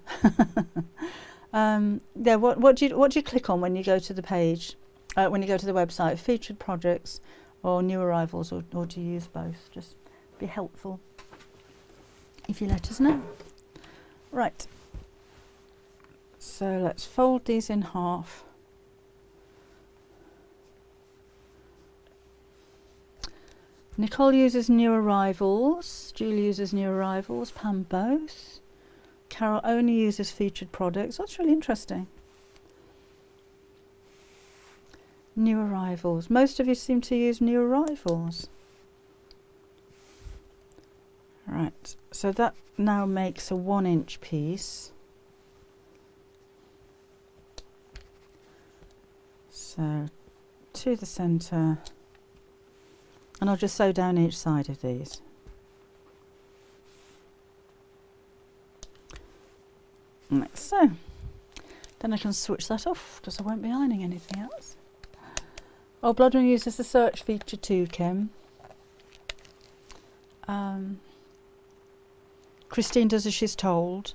Yeah, what do you click on when you go to the page, when you go to the website? Featured projects or new arrivals, or do you use both? Just be helpful if you let us know. Right, so let's fold these in half. Nicole uses new arrivals, Julie uses new arrivals, Pam both. Carol only uses featured products. That's really interesting. New arrivals. Most of you seem to use new arrivals. Right, so that now makes a 1 inch piece. So to the centre, and I'll just sew down each side of these. Like so. Then I can switch that off because I won't be ironing anything else. Oh, Bloodman uses the search feature too, Kim. Christine does as she's told.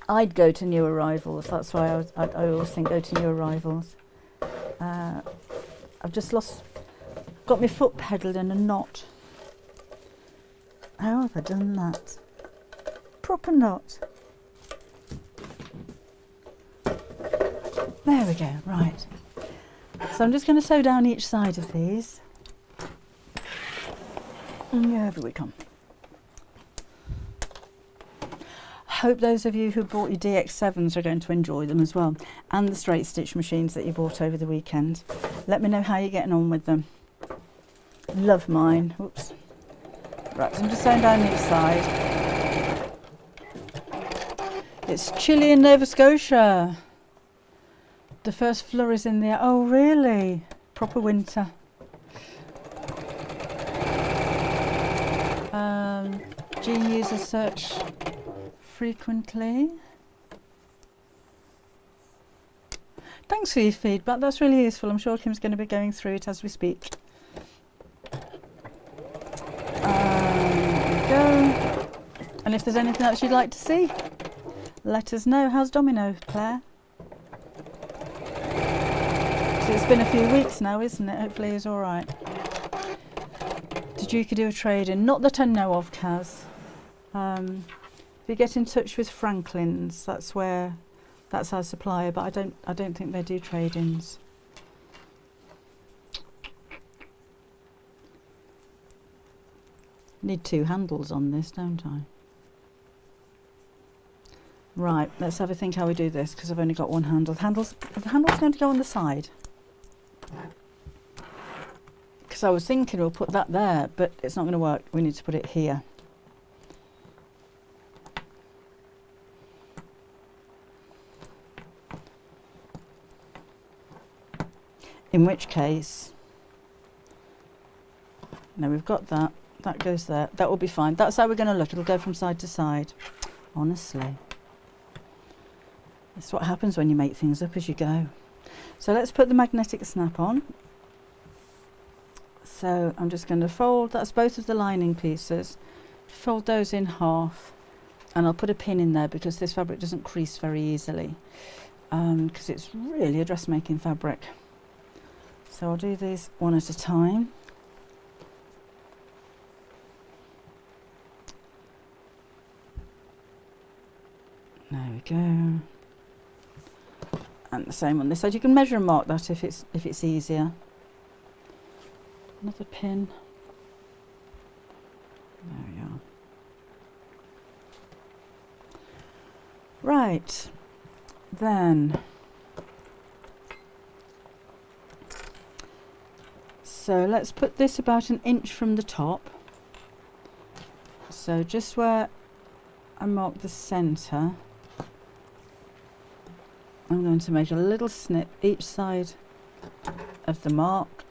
I'd go to new arrivals. That's why I always think go to new arrivals. I've just got my foot pedalled in a knot. How have I done that? Proper knot. There we go, right. So I'm just going to sew down each side of these. And over we come. Hope those of you who bought your DX7s are going to enjoy them as well, and the straight stitch machines that you bought over the weekend. Let me know how you're getting on with them. Love mine. Whoops. Right, so I'm just sewing down each side. It's chilly in Nova Scotia. The first flurries in there. Oh really? Proper winter. Jean uses search frequently. Thanks for your feedback, that's really useful. I'm sure Kim's going to be going through it as we speak. There we go. And if there's anything else you'd like to see, let us know. How's Domino, Claire? So it's been a few weeks now, isn't it? Hopefully he's all right. Did you do a trade-in? Not that I know of, Kaz. If you get in touch with Franklin's, that's our supplier, but I don't think they do trade-ins. Need 2 handles on this, don't I? Right, let's have a think how we do this, because I've only got 1 handle. Are the handles going to go on the side? Because I was thinking we'll put that there, but it's not going to work. We need to put it here. In which case, no, we've got that. That goes there. That will be fine. That's how we're going to look. It'll go from side to side. Honestly. That's what happens when you make things up as you go. So let's put the magnetic snap on. So I'm just going to fold. That's both of the lining pieces. Fold those in half. And I'll put a pin in there because this fabric doesn't crease very easily. Because it's really a dressmaking fabric. So I'll do these one at a time. There we go. And the same on this side. You can measure and mark that if it's easier. Another pin. There we are. Right. Then. So let's put this about 1 inch from the top. So just where I mark the centre, I'm going to make a little snip each side of the mark.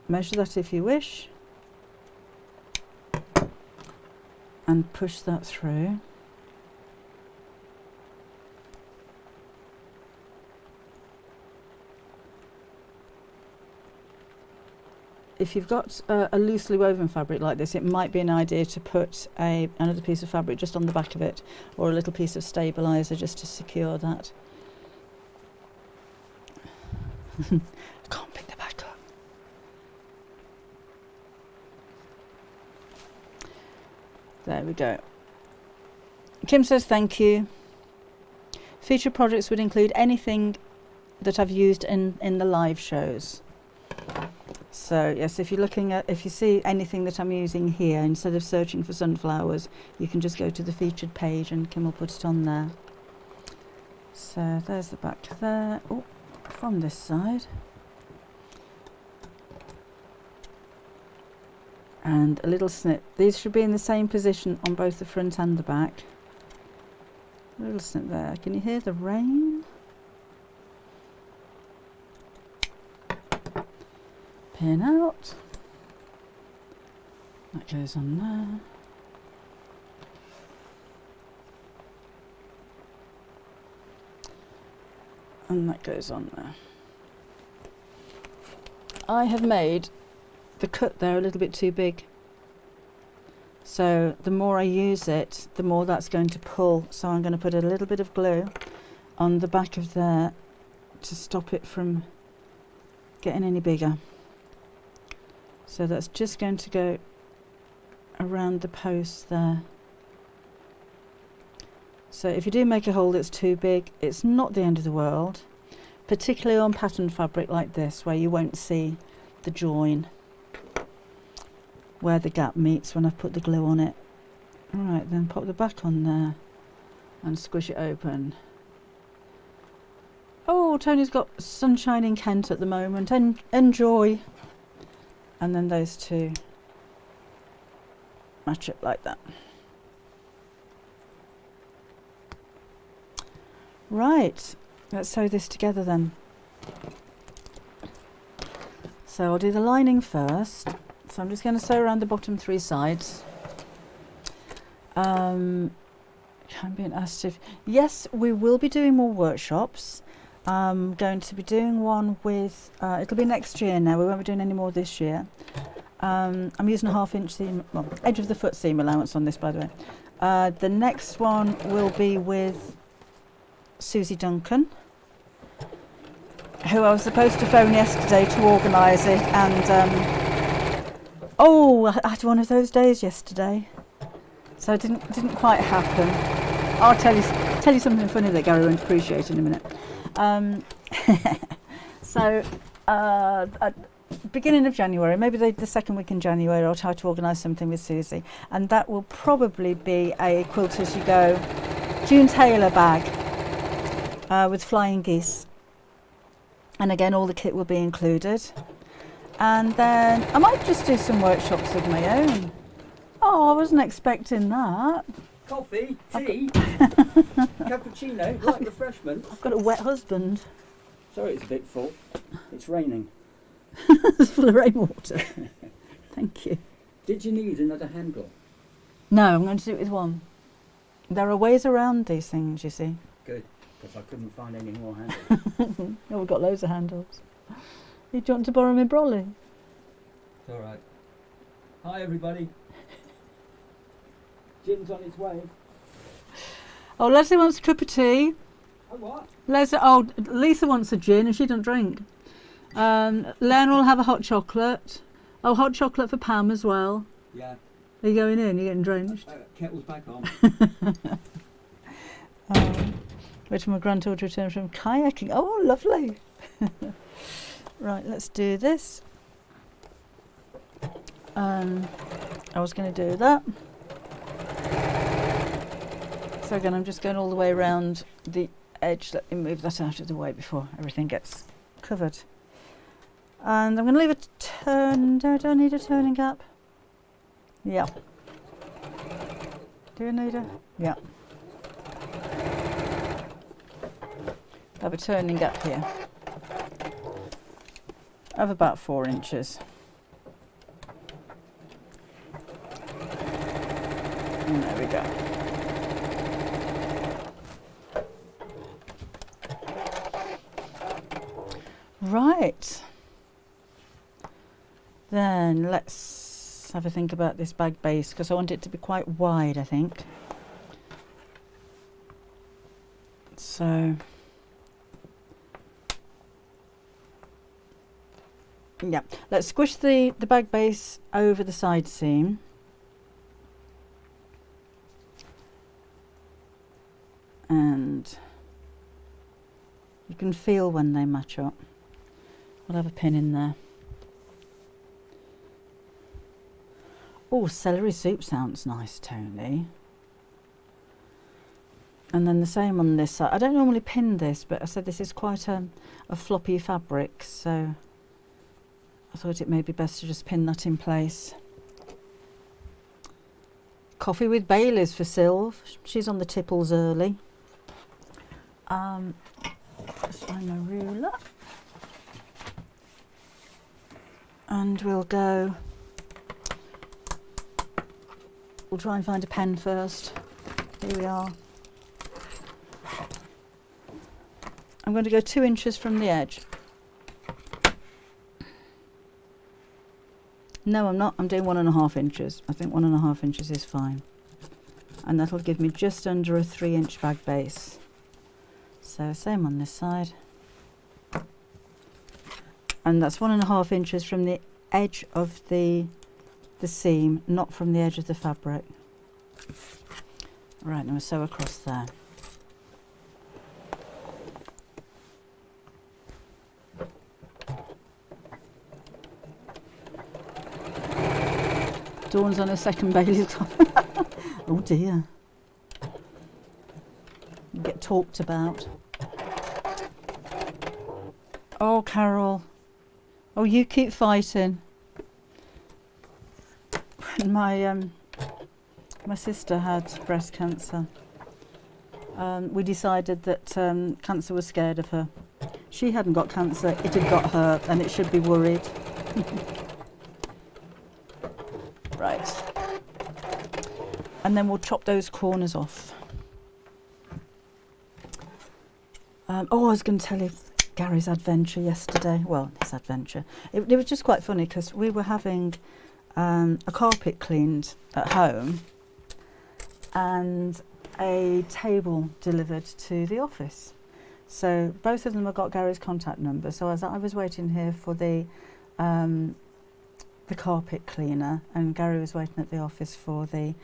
Measure that if you wish. And push that through. If you've got a loosely woven fabric like this, it might be an idea to put another piece of fabric just on the back of it, or a little piece of stabiliser just to secure that. I can't pick the back up. There we go. Kim says thank you. Feature projects would include anything that I've used in the live shows. So yes, if you see anything that I'm using here, instead of searching for sunflowers, you can just go to the featured page and Kim will put it on there. So there's the back there. Oh, from this side. And a little snip. These should be in the same position on both the front and the back. A little snip there. Can you hear the rain? Pin out. That goes on there. And that goes on there. I have made the cut there a little bit too big. So the more I use it, the more that's going to pull. So I'm going to put a little bit of glue on the back of there to stop it from getting any bigger. So that's just going to go around the post there. So if you do make a hole that's too big, it's not the end of the world, particularly on pattern fabric like this, where you won't see the join where the gap meets when I've put the glue on it. Alright, then pop the back on there and squish it open. Oh, Tony's got sunshine in Kent at the moment. Enjoy. And then those two match it like that. Right, let's sew this together then. So I'll do the lining first. So I'm just going to sew around the bottom 3 sides. I'm being asked if... Yes, we will be doing more workshops. I'm going to be doing one with... it'll be next year now. We won't be doing any more this year. I'm using a 1/2 inch seam... Well, edge of the foot seam allowance on this, by the way. The next one will be with Susie Duncan, who I was supposed to phone yesterday to organise it, and... oh, I had one of those days yesterday, so it didn't quite happen. I'll tell you something funny that Gary won't appreciate in a minute. So, beginning of January, maybe the second week in January, I'll try to organise something with Susie, and that will probably be a Quilt As You Go June Taylor bag with flying geese, and again all the kit will be included. And then I might just do some workshops of my own. Oh, I wasn't expecting that. Coffee, tea, cappuccino, light refreshments. I've got a wet husband. Sorry, it's a bit full. It's raining. It's full of rainwater. Thank you. Did you need another handle? No, I'm going to do it with one. There are ways around these things, you see. Good, because I couldn't find any more handles. Oh, we've got loads of handles. Do you want to borrow my brolly? It's all right. Hi, everybody. Gin's on its way. Oh, Leslie wants a cup of tea. Oh, what? Lisa wants a gin and she doesn't drink. Len will have a hot chocolate. Oh, hot chocolate for Pam as well. Yeah. Are you going in? You're getting drenched? Kettle's back on. Wait till my granddaughter returns from kayaking. Oh, lovely. Right, let's do this. I was going to do that. So again, I'm just going all the way around the edge. Let me move that out of the way before everything gets covered. And I'm going to leave a turn. Do I need a turning gap? Yeah. Do I need a? Yeah. I have a turning gap here of about 4 inches. And there we go. Right. Then let's have a think about this bag base, because I want it to be quite wide, I think. So yeah, let's squish the bag base over the side seam. and you can feel when they match up. We'll have a pin in there. Oh, celery soup sounds nice, Tony. And then the same on this side. I don't normally pin this, but I said this is quite a floppy fabric, so I thought it may be best to just pin that in place. Coffee with Baileys for Sylv. She's on the tipples early. Just find my ruler. And we'll try and find a pen first. Here we are. I'm going to go 2 inches from the edge. No, I'm not. I'm doing 1.5 inches. I think 1.5 inches is fine. And that'll give me just under a 3-inch bag base. So same on this side. And that's 1.5 inches from the edge of the seam, not from the edge of the fabric. Right, now we'll sew across there. Dawn's on a second Bailey's. Oh dear. You get talked about. Oh, Carol. Oh, you keep fighting. My sister had breast cancer. We decided that cancer was scared of her. She hadn't got cancer, it had got her, and it should be worried. Right. And then we'll chop those corners off. Oh, I was going to tell you Gary's adventure yesterday. Well, his adventure. It was just quite funny because we were having a carpet cleaned at home and a table delivered to the office. So both of them have got Gary's contact number. So as I was waiting here for the carpet cleaner, and Gary was waiting at the office for the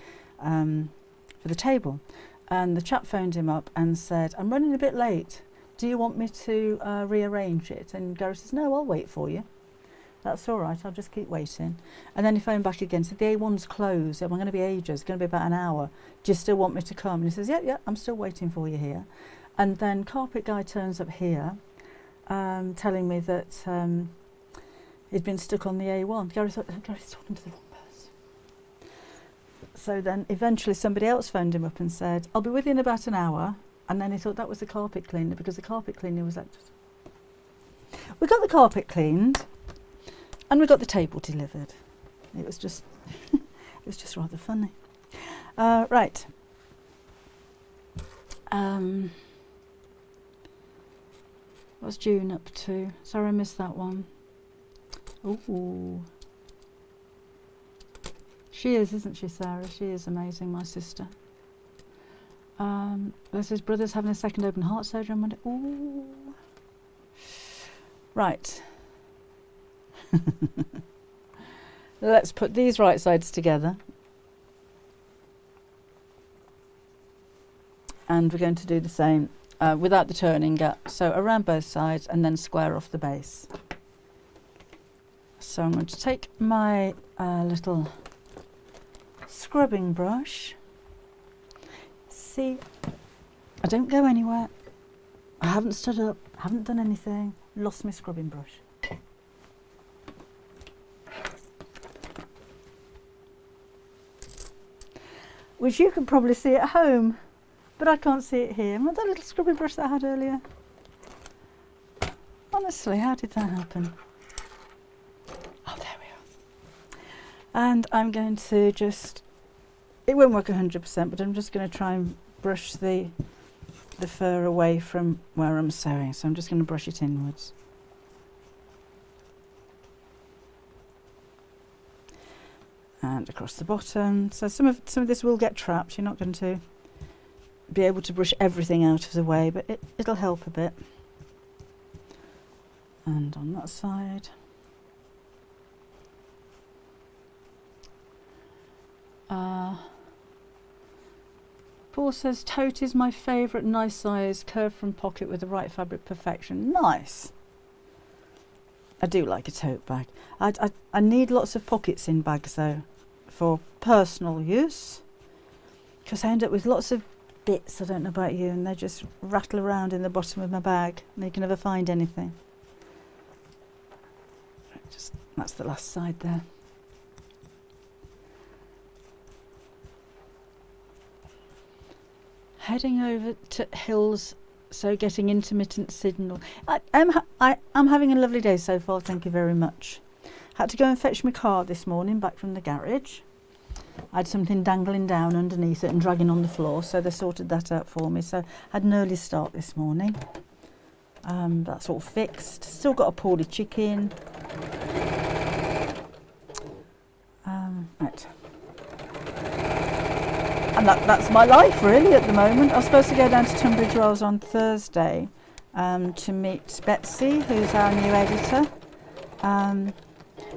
table, and the chap phoned him up and said, "I'm running a bit late. Do you want me to rearrange it?" And Gary says, "No, I'll wait for you. That's all right, I'll just keep waiting." And then he phoned back again, said, "The A1's closed. I'm going to be ages. It's going to be about an hour. Do you still want me to come?" And he says, yeah, I'm still waiting for you here." And then carpet guy turns up here, telling me that he'd been stuck on the A1. Gary thought, Gary's talking to the wrong person. So then eventually somebody else phoned him up and said, "I'll be with you in about an hour." And then he thought that was the carpet cleaner, because the carpet cleaner was like, we got the carpet cleaned and we got the table delivered. It was just, it was just rather funny. Right. What's June up to? Sorry, I missed that one. Ooh. She is, isn't she, Sarah? She is amazing, my sister. His brother's having a second open heart surgery on Monday. Ooh. Right. Let's put these right sides together. And we're going to do the same without the turning gap. So around both sides and then square off the base. So I'm going to take my little scrubbing brush. See, I don't go anywhere. I haven't stood up, haven't done anything, lost my scrubbing brush. Which you can probably see at home, but I can't see it here. Remember that little scrubbing brush that I had earlier? Honestly, how did that happen? Oh, there we are. And I'm going to just, it won't work 100%, but I'm just going to try and brush the fur away from where I'm sewing. So I'm just going to brush it inwards. And across the bottom. So some of this will get trapped. You're not going to be able to brush everything out of the way, but it'll help a bit. And on that side. Paul says, tote is my favourite, nice size, curved from pocket with the right fabric, perfection. Nice. I do like a tote bag. I need lots of pockets in bags though, for personal use, because I end up with lots of bits, I don't know about you, and they just rattle around in the bottom of my bag and you can never find anything. That's the last side there. Heading over to Hills, so getting intermittent signal. I'm having a lovely day so far, thank you very much. Had to go and fetch my car this morning back from the garage. I had something dangling down underneath it and dragging on the floor, so they sorted that out for me. So I had an early start this morning. That's all fixed. Still got a poorly chicken. Right. And that's my life really at the moment. I was supposed to go down to Tunbridge Wells on Thursday to meet Betsy, who's our new editor,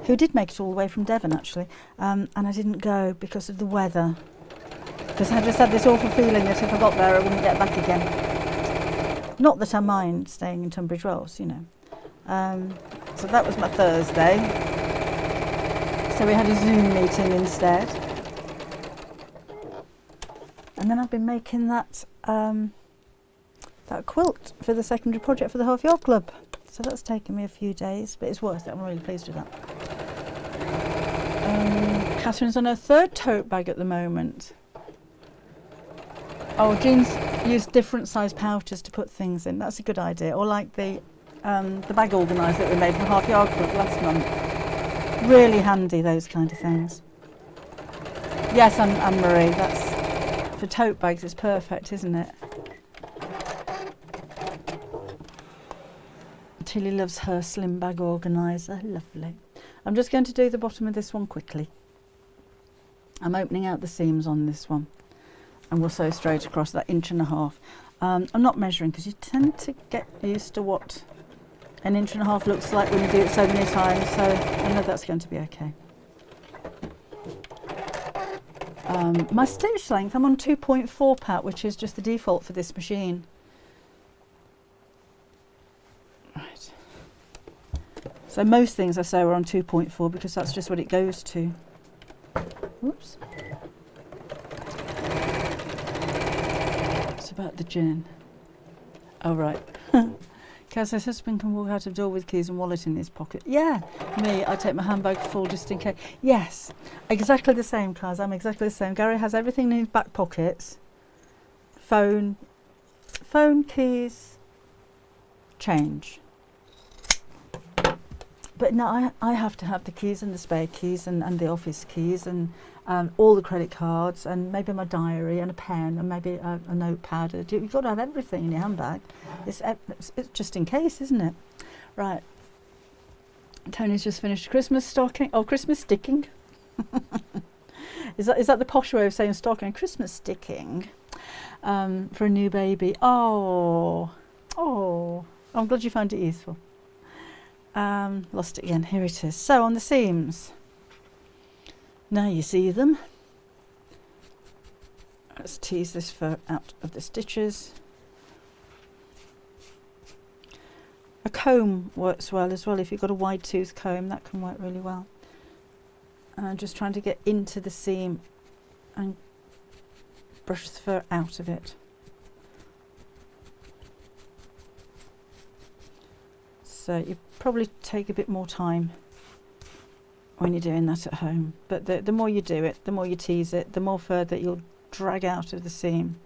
who did make it all the way from Devon actually, and I didn't go because of the weather, because I just had this awful feeling that if I got there I wouldn't get back again. Not that I mind staying in Tunbridge Wells, you know. So that was my Thursday. So we had a Zoom meeting instead. And then I've been making that that quilt for the secondary project for the Half Yard Club. So that's taken me a few days, but it's worth it. I'm really pleased with that. Catherine's on her third tote bag at the moment. Oh, Jean's used different size pouches to put things in. That's a good idea. Or like the bag organiser that we made for Half Yard Club last month. Really handy, those kind of things. Yes, Anne-Marie, that's for tote bags, it's perfect, isn't it? Tilly loves her slim bag organiser. Lovely. I'm just going to do the bottom of this one quickly. I'm opening out the seams on this one, and we'll sew straight across that 1.5 inches. I'm not measuring because you tend to get used to what an 1.5 inches looks like when you do it so many times, so I know that's going to be okay. My stitch length, I'm on 2.4 pat, which is just the default for this machine. Right. So most things I sew are on 2.4 because that's just what it goes to. Whoops. It's about the gin. Oh, right. Kaz's husband can walk out of door with keys and wallet in his pocket. Yeah, me, I take my handbag full just in case. Yes, exactly the same, Kaz. I'm exactly the same. Gary has everything in his back pockets. Phone, keys, change. But no, I have to have the keys and the spare keys and the office keys and all the credit cards and maybe my diary and a pen and maybe a notepad. You've got to have everything in your handbag. It's just in case, isn't it? Right. Tony's just finished Christmas stocking. Oh, Christmas sticking. Is that the posh way of saying stocking? Christmas sticking for a new baby. Oh, I'm glad you found it useful. Lost it again. Here it is. So on the seams. Now you see them. Let's tease this fur out of the stitches. A comb works well as well. If you've got a wide tooth comb, that can work really well. And I'm just trying to get into the seam and brush the fur out of it. So you probably take a bit more time when you're doing that at home. But the more you do it, the more you tease it, the more fur that you'll drag out of the seam.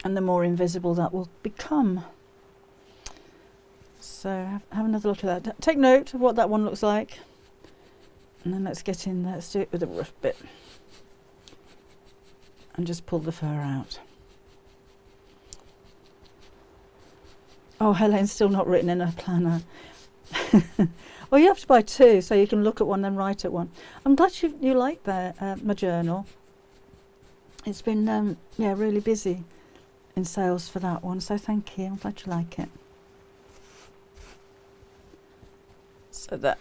And the more invisible that will become. So have another look at that. Take note of what that one looks like. And then let's get in there. Let's do it with a rough bit. And just pull the fur out. Oh, Helene's still not written in her planner. Well, you have to buy two so you can look at one and write at one. I'm glad you like my journal. It's been really busy in sales for that one, so thank you. I'm glad you like it. So that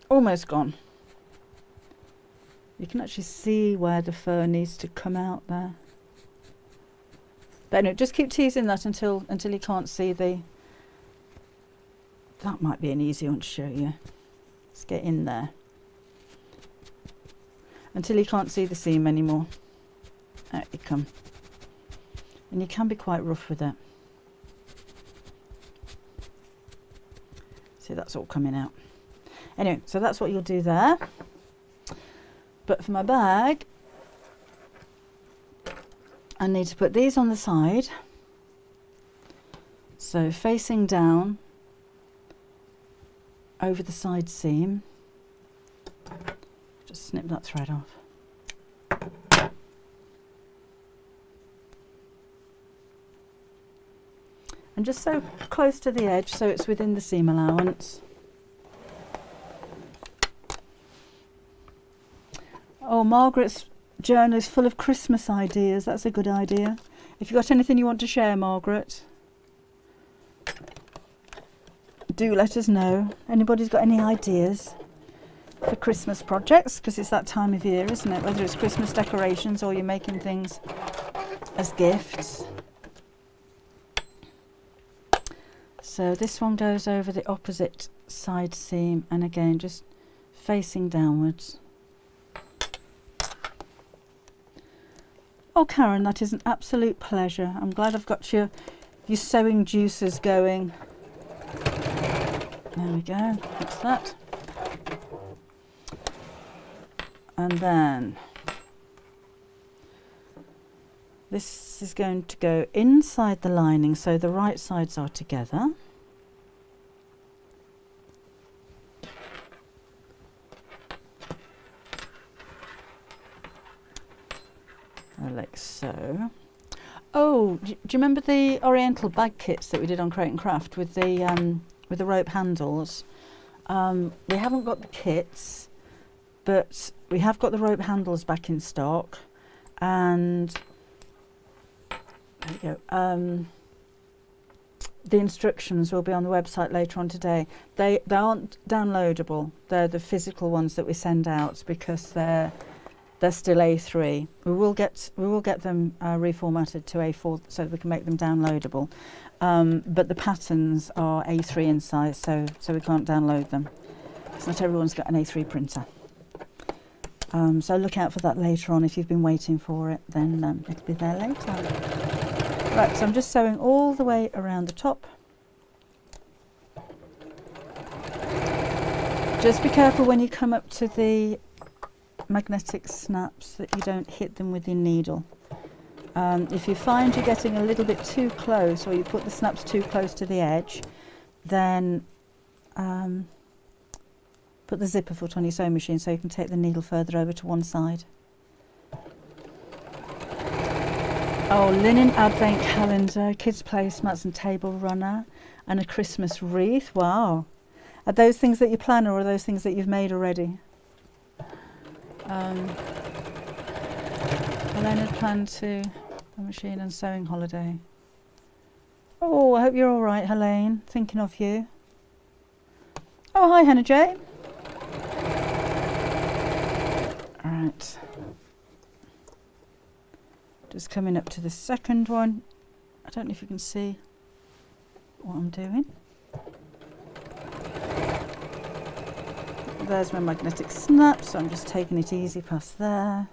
almost gone. You can actually see where the fur needs to come out there. But anyway, just keep teasing that until you can't see the. That might be an easy one to show you. Let's get in there. Until you can't see the seam anymore. Out you come. And you can be quite rough with it. See, that's all coming out. Anyway, so that's what you'll do there. But for my bag, I need to put these on the side. So facing down over the side seam. Just snip that thread off. And just so close to the edge so it's within the seam allowance. Oh, Margaret's journal is full of Christmas ideas. That's a good idea. If you've got anything you want to share, Margaret, do let us know. Anybody's got any ideas for Christmas projects? Because it's that time of year, isn't it? Whether it's Christmas decorations or you're making things as gifts. So this one goes over the opposite side seam, and again just facing downwards. Oh, Karen, that is an absolute pleasure. I'm glad I've got your sewing juices going. There we go, that's that. And then this is going to go inside the lining so the right sides are together. Like so. Oh, do you remember the Oriental bag kits that we did on Crate and Craft with the rope handles? We haven't got the kits, but we have got the rope handles back in stock, and there you go. The instructions will be on the website later on today. They aren't downloadable. They're the physical ones that we send out because they're still A3. We will get them reformatted to A4 so that we can make them downloadable. But the patterns are A3 in size, so we can't download them. Because not everyone's got an A3 printer. So look out for that later on. If you've been waiting for it, then it'll be there later. Right, so I'm just sewing all the way around the top. Just be careful when you come up to the magnetic snaps that you don't hit them with your needle. If you find you're getting a little bit too close, or you put the snaps too close to the edge, then put the zipper foot on your sewing machine so you can take the needle further over to one side. Oh, linen advent calendar, kids placemats and table runner, and a Christmas wreath. Wow. Are those things that you plan, or are those things that you've made already? Helena had planned to a machine and sewing holiday. Oh, I hope you're all right, Helene. Thinking of you. Oh, hi, Hannah Jane. All right. Just coming up to the second one. I don't know if you can see what I'm doing. There's my magnetic snap, so I'm just taking it easy past there.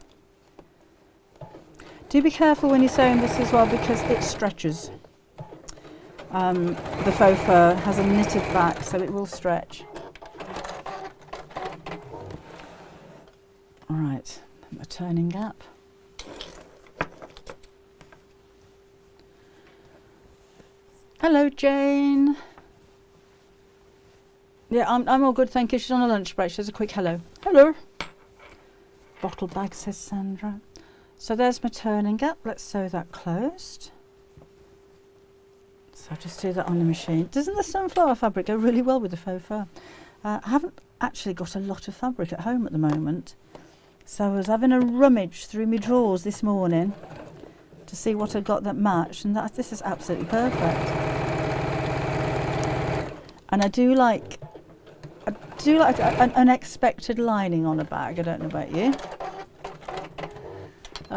Do be careful when you're sewing this as well, because it stretches. The faux fur has a knitted back, so it will stretch. All right, my turning gap. Hello, Jane. Yeah, I'm all good, thank you. She's on a lunch break. She has a quick hello. Hello. Bottle bag, says Sandra. So there's my turning gap. Let's sew that closed. So I'll just do that on the machine. Doesn't the sunflower fabric go really well with the faux fur? I haven't actually got a lot of fabric at home at the moment. So I was having a rummage through my drawers this morning to see what I got that matched, and this is absolutely perfect. And I do like an unexpected lining on a bag. I don't know about you.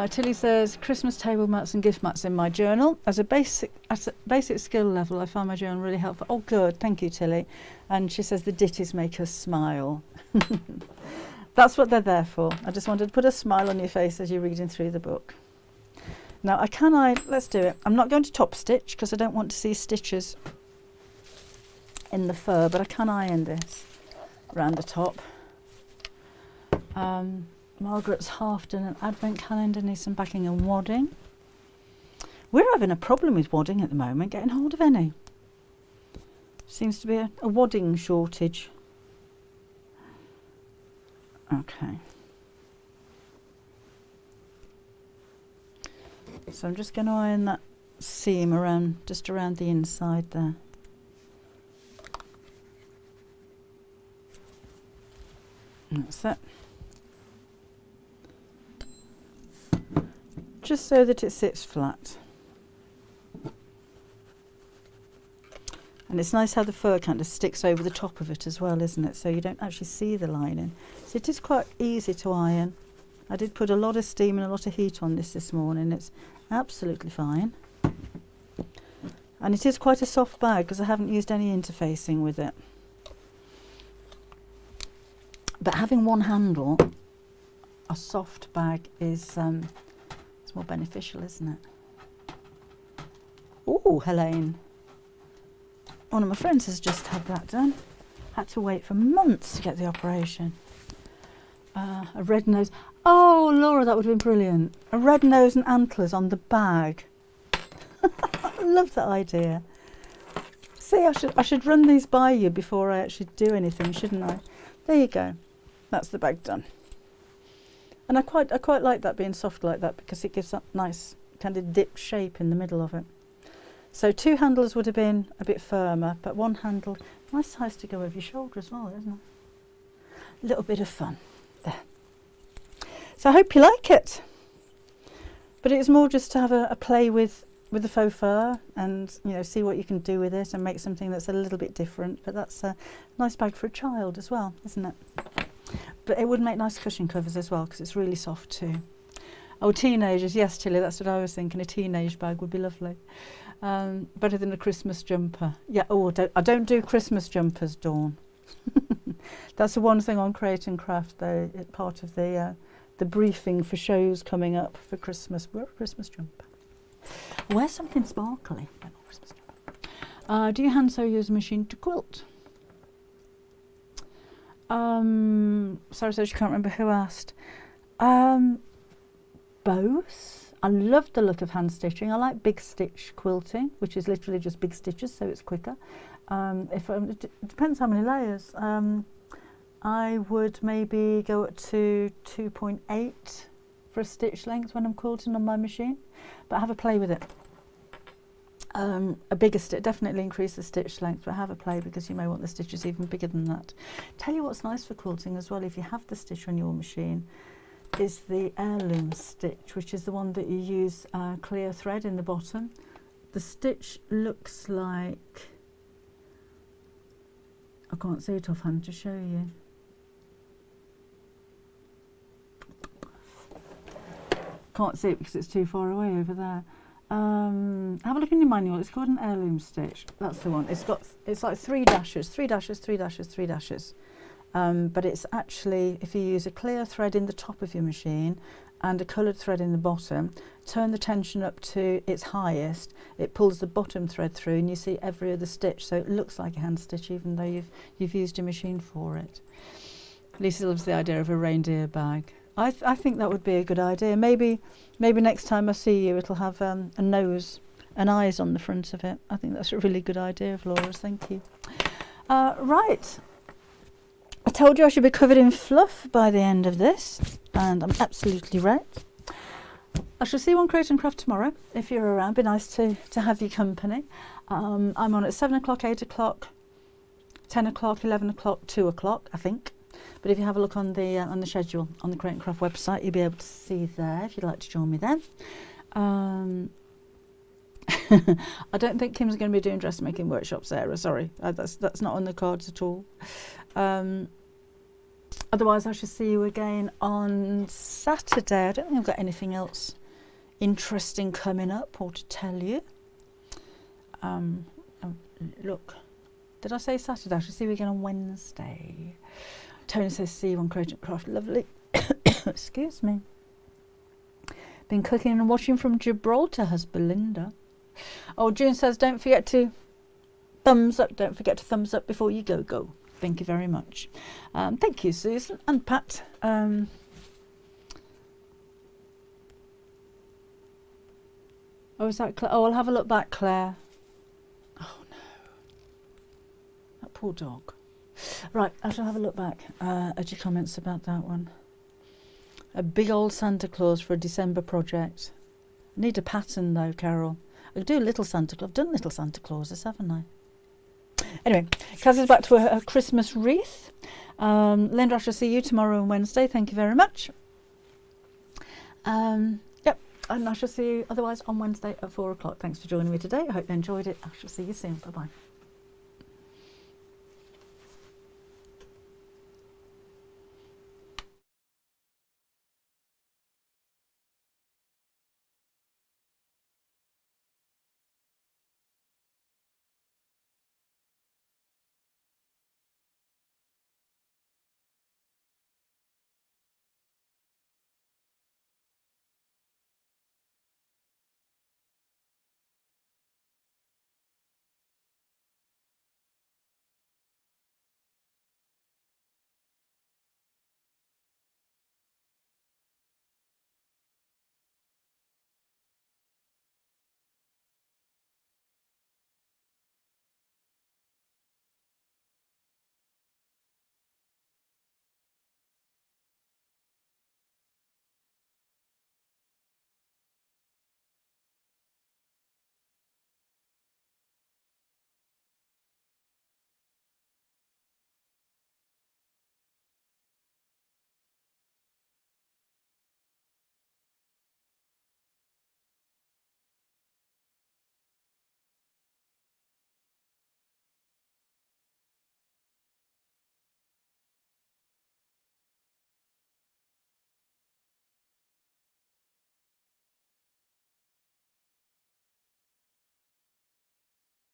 Tilly says, Christmas table mats and gift mats in my journal. At a basic skill level, I find my journal really helpful. Oh, good. Thank you, Tilly. And she says the ditties make us smile. That's what they're there for. I just wanted to put a smile on your face as you're reading through the book. Now, let's do it. I'm not going to top stitch because I don't want to see stitches in the fur, but I can iron this around the top. Margaret's half done an advent calendar, needs some backing and wadding. We're having a problem with wadding at the moment, getting hold of any. Seems to be a wadding shortage. Okay. So I'm just going to iron that seam just around the inside there. That's it. Just so that it sits flat. And it's nice how the fur kind of sticks over the top of it as well, isn't it? So you don't actually see the lining. So it is quite easy to iron. I did put a lot of steam and a lot of heat on this morning. It's absolutely fine. And it is quite a soft bag because I haven't used any interfacing with it. But having one handle, a soft bag is it's more beneficial, isn't it? Oh, Helene. One of my friends has just had that done. Had to wait for months to get the operation. A red nose. Oh, Laura, that would have been brilliant. A red nose and antlers on the bag. I love that idea. See, I should run these by you before I actually do anything, shouldn't I? There you go. That's the bag done. And I quite like that being soft like that because it gives that nice kind of dip shape in the middle of it. So 2 handles would have been a bit firmer, but 1 handle, nice size to go over your shoulder as well, isn't it? A little bit of fun there. So I hope you like it. But it's more just to have a play with the faux fur and, you know, see what you can do with it and make something that's a little bit different. But that's a nice bag for a child as well, isn't it? But it would make nice cushion covers as well because it's really soft too. Oh, teenagers, yes, Tilly, that's what I was thinking. A teenage bag would be lovely. Better than a Christmas jumper. Yeah, I don't do Christmas jumpers, Dawn. That's the one thing on Create and Craft, though, part of the briefing for shows coming up for Christmas. Wear a Christmas jumper. Wear something sparkly. No, not Christmas jumper. Do you hand sew, use a machine to quilt? Sarah says she can't remember who asked. Both. I love the look of hand stitching. I like big stitch quilting, which is literally just big stitches, so it's quicker. It depends how many layers. I would maybe go up to 2.8 for a stitch length when I'm quilting on my machine, but have a play with it. A bigger stitch, definitely increase the stitch length, but have a play because you may want the stitches even bigger than that. Tell you what's nice for quilting as well, if you have the stitch on your machine, is the heirloom stitch, which is the one that you use clear thread in the bottom. The stitch looks like, I can't see it offhand to show you. Can't see it because it's too far away over there. Have a look in your manual. It's called an heirloom stitch. That's the one. It's like 3 dashes, 3 dashes, 3 dashes, 3 dashes. But it's actually, if you use a clear thread in the top of your machine and a coloured thread in the bottom, turn the tension up to its highest, it pulls the bottom thread through and you see every other stitch, so it looks like a hand stitch even though you've used a machine for it. Lisa loves the idea of a reindeer bag. I think that would be a good idea. Maybe next time I see you it'll have a nose and eyes on the front of it. I think that's a really good idea of Laura's, thank you. Right. I told you I should be covered in fluff by the end of this, and I'm absolutely right. I shall see you on Create and Craft tomorrow. If you're around, be nice to have your company. I'm on at 7 o'clock, 8 o'clock, 10 o'clock, 11 o'clock, 2 o'clock, I think. But if you have a look on the schedule on the Create and Craft website, you'll be able to see there if you'd like to join me then. I don't think Kim's going to be doing dressmaking workshops, Sarah. Sorry, that's not on the cards at all. Otherwise, I shall see you again on Saturday. I don't think I've got anything else interesting coming up or to tell you. Oh, look, did I say Saturday? I shall see you again on Wednesday. Tony says, see you on Creative Craft. Lovely. Excuse me. Been cooking and watching from Gibraltar, has Belinda. Oh, June says, don't forget to thumbs up. Don't forget to thumbs up before you go. Thank you very much. Thank you, Susan and Pat. Oh, is that Claire? Oh, I'll have a look back, Claire. Oh, no. That poor dog. Right, I shall have a look back at your comments about that one. A big old Santa Claus for a December project. Need a pattern, though, Carol. I could do a little Santa Claus. I've done little Santa Clauses, haven't I? Anyway, Kaz is back to a Christmas wreath. Linda, I shall see you tomorrow and Wednesday. Thank you very much. Yep, and I shall see you otherwise on Wednesday at 4 o'clock. Thanks for joining me today. I hope you enjoyed it. I shall see you soon. Bye-bye.